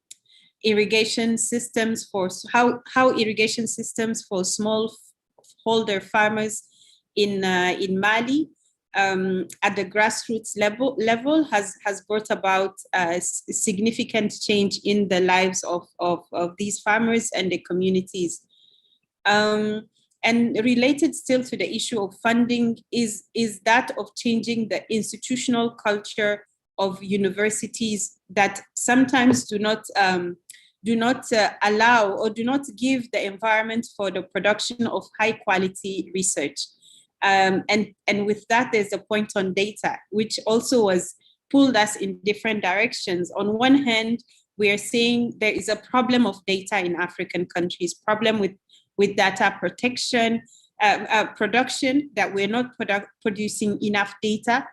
S15: irrigation systems for how irrigation systems for smallholder farmers in Mali at the grassroots level has brought about a significant change in the lives of these farmers and the communities. And related still to the issue of funding is that of changing the institutional culture of universities that sometimes do not allow or do not give the environment for the production of high quality research. And with that, there's a point on data, which also was pulled us in different directions. On one hand, we are saying there is a problem of data in African countries, problem with data protection, production, that we're not producing enough data,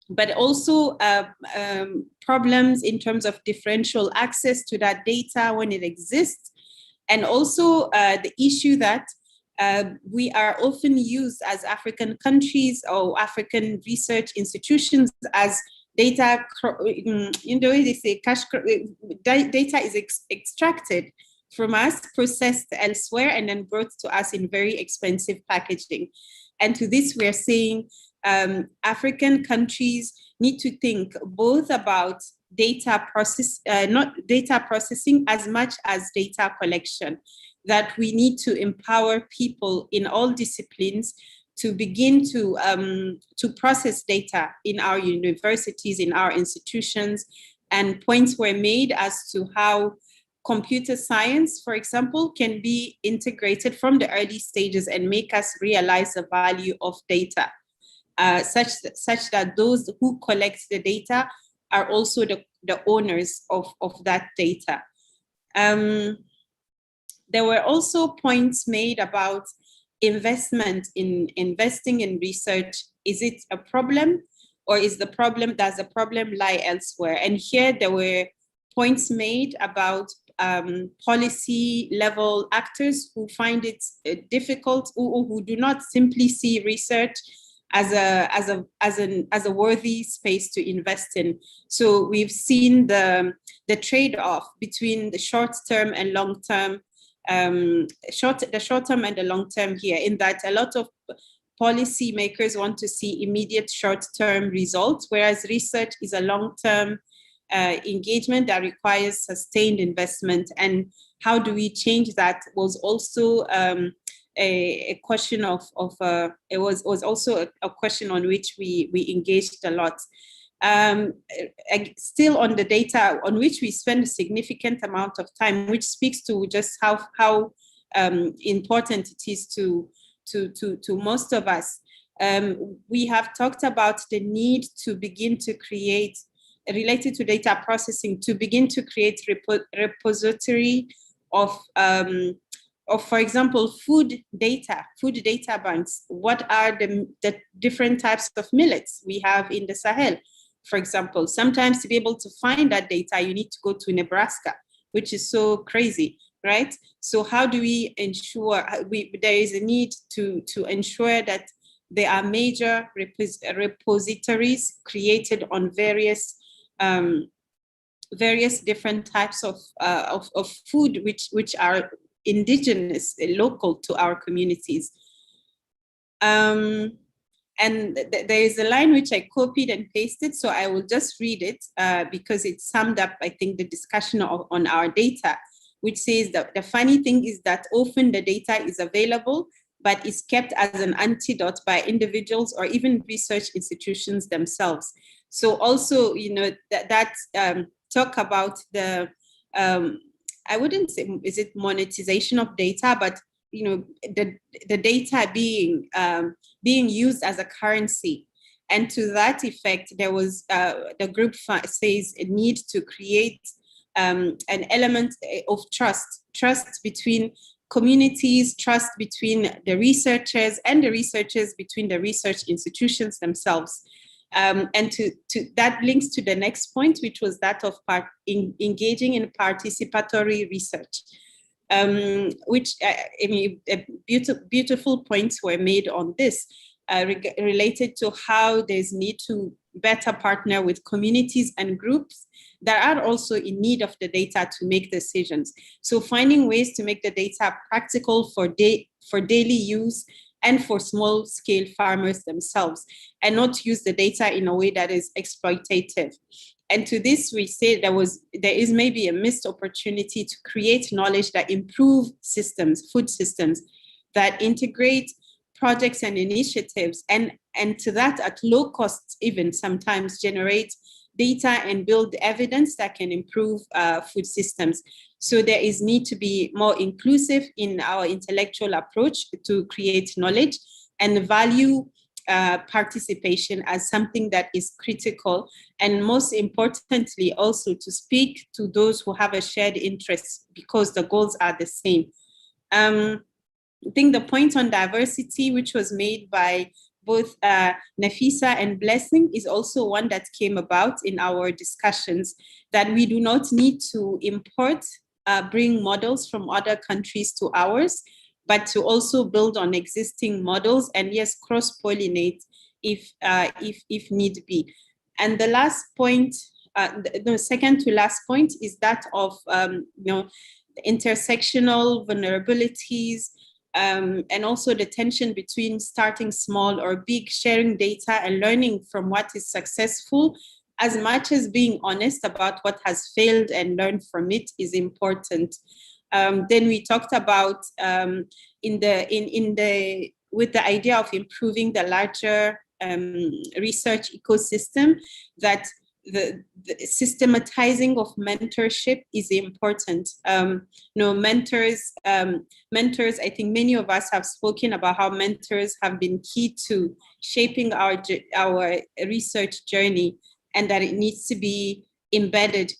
S15: but also problems in terms of differential access to that data when it exists. And also the issue that we are often used as African countries or African research institutions as data, they say data is extracted from us, processed elsewhere, and then brought to us in very expensive packaging. And to this, we are saying African countries need to think both about data not data processing as much as data collection, that we need to empower people in all disciplines to begin to process data in our universities, in our institutions. And points were made as to how computer science, for example, can be integrated from the early stages and make us realize the value of data, such that those who collect the data are also the owners of that data. There were also points made about investing in research. Is it a problem, or does the problem lie elsewhere? And here there were points made about policy level actors who find it difficult, who do not simply see research as a worthy space to invest in. So we've seen the trade-off between the short-term and long-term, the short-term and the long-term here, in that a lot of policymakers want to see immediate short-term results, whereas research is a long-term engagement that requires sustained investment. And how do we change that was also a question it was also a question on which we engaged a lot. Still on the data on which we spend a significant amount of time, which speaks to just how important it is to most of us. We have talked about the need to begin to create, related to data processing, to begin to create repository of, for example, food data banks. What are the different types of millets we have in the Sahel, for example? Sometimes to be able to find that data, you need to go to Nebraska, which is so crazy, right? So how do we ensure, there is a need to ensure that there are major repositories created on various different types of food which are indigenous, local to our communities. And there is a line which I copied and pasted, so I will just read it because it summed up, I think, the discussion on our data, which says that the funny thing is that often the data is available, but is kept as an antidote by individuals or even research institutions themselves. So also, you know, that talk about the, I wouldn't say, is it monetization of data, but, you know, the data being used as a currency. And to that effect, there was, the group says a need to create an element of trust between communities, trust between the researchers, and the researchers between the research institutions themselves. And to that links to the next point, which was that of engaging in participatory research, which I mean, beautiful points were made on this, related to how there's need to better partner with communities and groups that are also in need of the data to make decisions. So finding ways to make the data practical for daily use and for small scale farmers themselves, and not use the data in a way that is exploitative. And to this, we say there is maybe a missed opportunity to create knowledge that improve systems, food systems, that integrate projects and initiatives, and to that at low costs even sometimes generate data and build evidence that can improve food systems. So there is need to be more inclusive in our intellectual approach to create knowledge, and value participation as something that is critical, and most importantly also to speak to those who have a shared interest, because the goals are the same. I think the point on diversity, which was made by both Nafisa and Blessing, is also one that came about in our discussions, that we do not need to bring models from other countries to ours, but to also build on existing models, and yes, cross-pollinate if need be. And the last point, the second to last point, is that of you know, the intersectional vulnerabilities, and also the tension between starting small or big, sharing data and learning from what is successful, as much as being honest about what has failed and learn from it is important. Then we talked about with the idea of improving the larger research ecosystem, that the systematizing of mentorship is important. You know, mentors, I think many of us have spoken about how mentors have been key to shaping our research journey, and that it needs to be embedded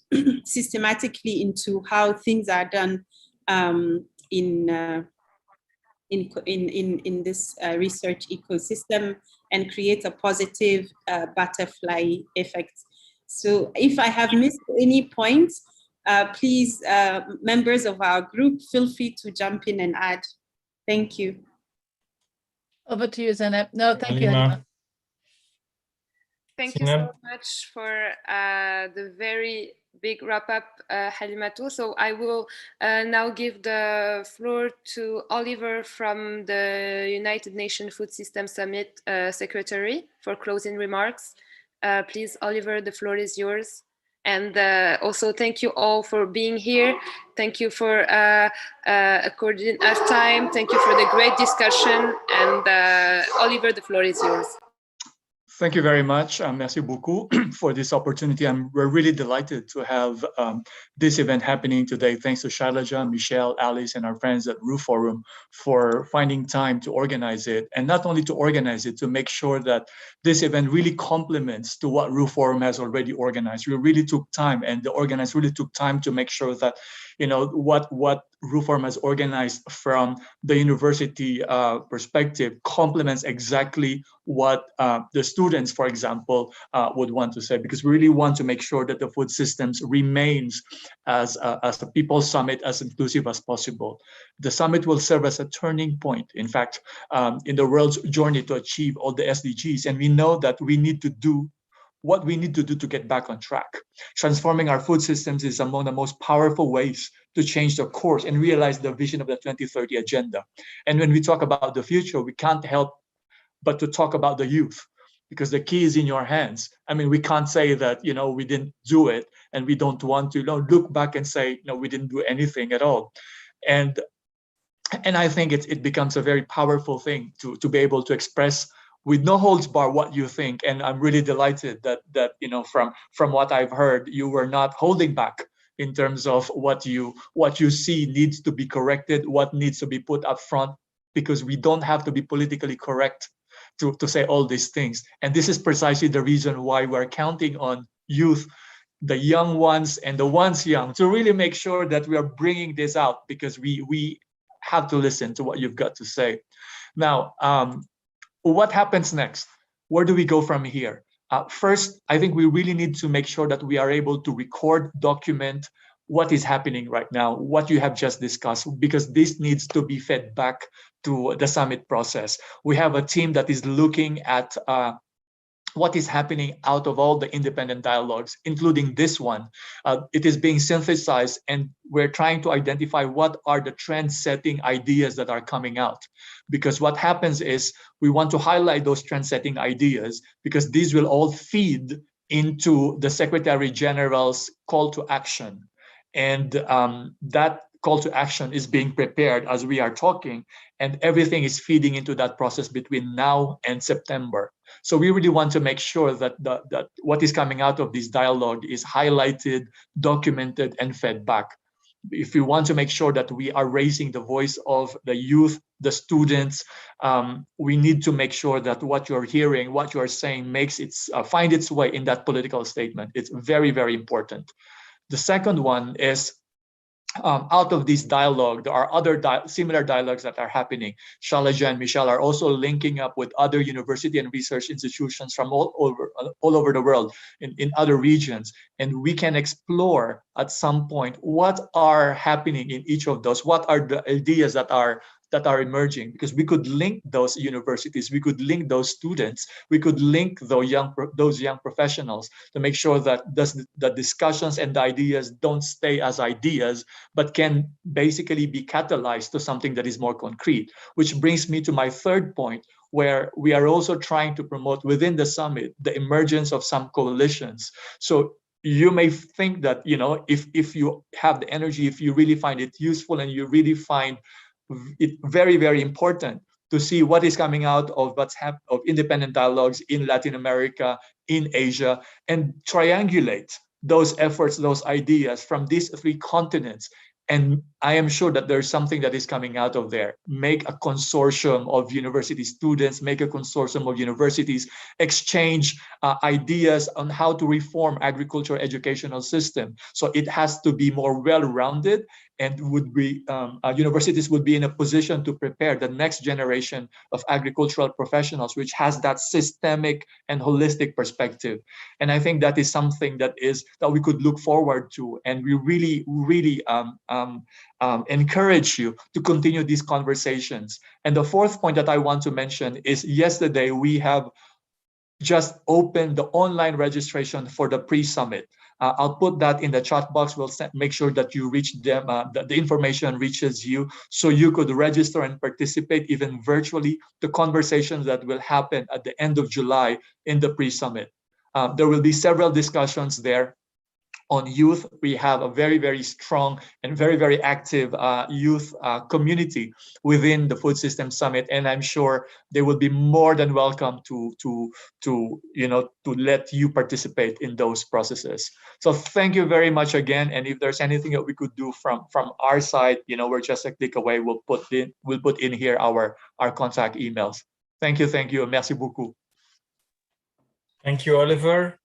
S15: systematically into how things are done in this research ecosystem, and create a positive butterfly effect. So if I have missed any points, please, members of our group, feel free to jump in and add. Thank you.
S1: Over to you, Zeynep. No, thank you,
S19: Halima.
S1: Halima.
S2: Thank you so much for the very big wrap up, Halimatu. So I will now give the floor to Oliver from the United Nations Food System Summit Secretary for closing remarks. Please, Oliver, the floor is yours. And also thank you all for being here. Thank you for according us time. Thank you for the great discussion. And Oliver, the floor is yours.
S19: Thank you very much. Merci beaucoup for this opportunity. We're really delighted to have this event happening today. Thanks to Shailaja, Michelle, Alice, and our friends at Roof Forum for finding time to organize it. And not only to organize it, to make sure that this event really complements to what Roof Forum has already organized. We really took time, and the organizers really took time to make sure that, you know, what Roof Forum has organized from the university perspective complements exactly what the students, for example, would want to say, because we really want to make sure that the food systems remains as a people summit, as inclusive as possible. The summit will serve as a turning point, in fact, in the world's journey to achieve all the SDGs. And we know that we need to do what we need to do to get back on track. Transforming our food systems is among the most powerful ways to change the course and realize the vision of the 2030 agenda. And when we talk about the future, we can't help but to talk about the youth, because the key is in your hands. I mean, we can't say that, you know, we didn't do it and we don't want to, you know, look back and say, no, we didn't do anything at all. And And I think it becomes a very powerful thing to be able to express with no holds bar what you think. And I'm really delighted that you know, from what I've heard, you were not holding back in terms of what you see needs to be corrected, what needs to be put up front, because we don't have to be politically correct to say all these things. And this is precisely the reason why we're counting on youth, the young ones and the ones young, to really make sure that we are bringing this out, because we have to listen to what you've got to say. Now, what happens next? Where do we go from here? First, I think we really need to make sure that we are able to record, document what is happening right now, what you have just discussed, because this needs to be fed back to the summit process. We have a team that is looking at what is happening out of all the independent dialogues, including this one. It is being synthesized, and we're trying to identify what are the trend-setting ideas that are coming out. Because what happens is we want to highlight those trend-setting ideas, because these will all feed into the Secretary General's call to action. And that call to action is being prepared as we are talking, and everything is feeding into that process between now and September. So we really want to make sure that that what is coming out of this dialogue is highlighted, documented, and fed back. If we want to make sure that we are raising the voice of the youth, the students, we need to make sure that what you're hearing, what you're saying, makes find its way in that political statement. It's very, very important. The second one is, out of this dialogue, there are other similar dialogues that are happening. Shailaja and Michelle are also linking up with other university and research institutions from all over the world, in other regions. And we can explore at some point what are happening in each of those, what are the ideas that are emerging, because we could link those universities, we could link those students, we could link those young professionals to make sure that the discussions and the ideas don't stay as ideas, but can basically be catalyzed to something that is more concrete. Which brings me to my third point, where we are also trying to promote within the summit the emergence of some coalitions. So you may think that, you know, if you have the energy, if you really find it useful, and you really find it very, very important to see what is coming out of of independent dialogues in Latin America, in Asia, and triangulate those efforts, those ideas from these three continents. And I am sure that there's something that is coming out of there. Make a consortium of university students, make a consortium of universities, exchange ideas on how to reform agriculture educational system. So it has to be more well-rounded, and universities would be in a position to prepare the next generation of agricultural professionals, which has that systemic and holistic perspective. And I think that is something that we could look forward to, and we really, really encourage you to continue these conversations. And the fourth point that I want to mention is, yesterday we have just opened the online registration for the pre-summit. I'll put that in the chat box. We'll make sure that you reach them, that the information reaches you, so you could register and participate even virtually, the conversations that will happen at the end of July in the pre-summit. There will be several discussions there on youth. We have a very, very strong and very, very active youth community within the Food Systems Summit, and I'm sure they will be more than welcome to let you participate in those processes. So thank you very much again. And if there's anything that we could do from our side, we're just a click away. We'll put in here our contact emails. Thank you. Merci beaucoup.
S20: Thank you, Oliver.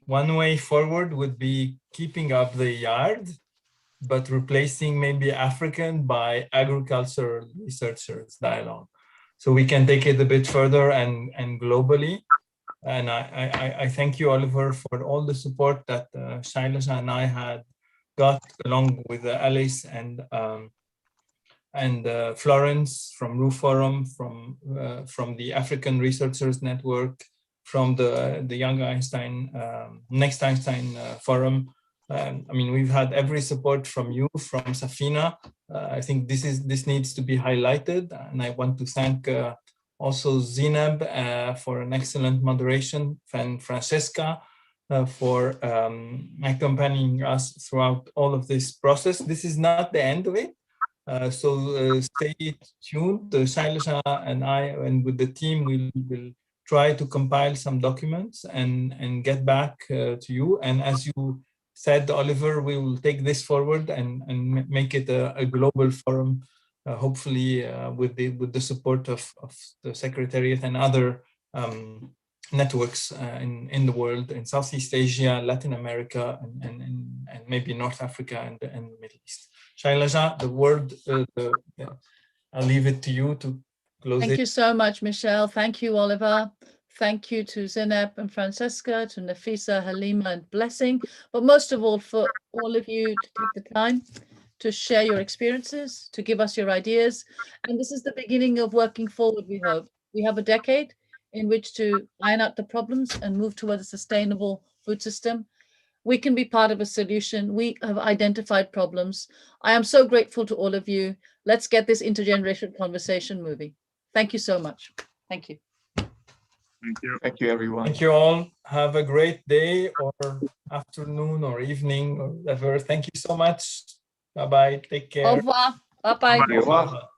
S20: One way forward would be keeping up the yard, but replacing maybe African by agricultural researchers dialogue. So we can take it a bit further and globally. And I thank you, Oliver, for all the support that Shailaja and I had got, along with Alice and Florence from RU Forum, from the African Researchers Network, from the Young Einstein, Next Einstein Forum. We've had every support from you, from Safina. I think this needs to be highlighted, and I want to thank also Zineb for an excellent moderation, and Francesca for accompanying us throughout all of this process. This is not the end of it. So stay tuned. Shailaja and I, and with the team, will try to compile some documents and get back to you. And as you said, Oliver, we will take this forward and make it a global forum, hopefully with the support of the Secretariat and other networks in the world, in Southeast Asia, Latin America, and maybe North Africa and the Middle East. Shailaja, the word, I'll leave it to you to close it.
S1: Thank you so much, Michelle. Thank you, Oliver. Thank you to Zeynep and Francesca, to Nafisa, Halima, and Blessing, but most of all, for all of you to take the time to share your experiences, to give us your ideas. And this is the beginning of working forward, we hope. We have a decade in which to iron out the problems and move towards a sustainable food system. We can be part of a solution. We have identified problems. I am so grateful to all of you. Let's get this intergenerational conversation moving. Thank you so much. Thank you.
S9: Thank you.
S19: Thank you, everyone.
S20: Thank you all. Have a great day or afternoon or evening or whatever. Thank you so much. Bye-bye. Take care.
S1: Au revoir. Bye-bye.
S19: Au revoir.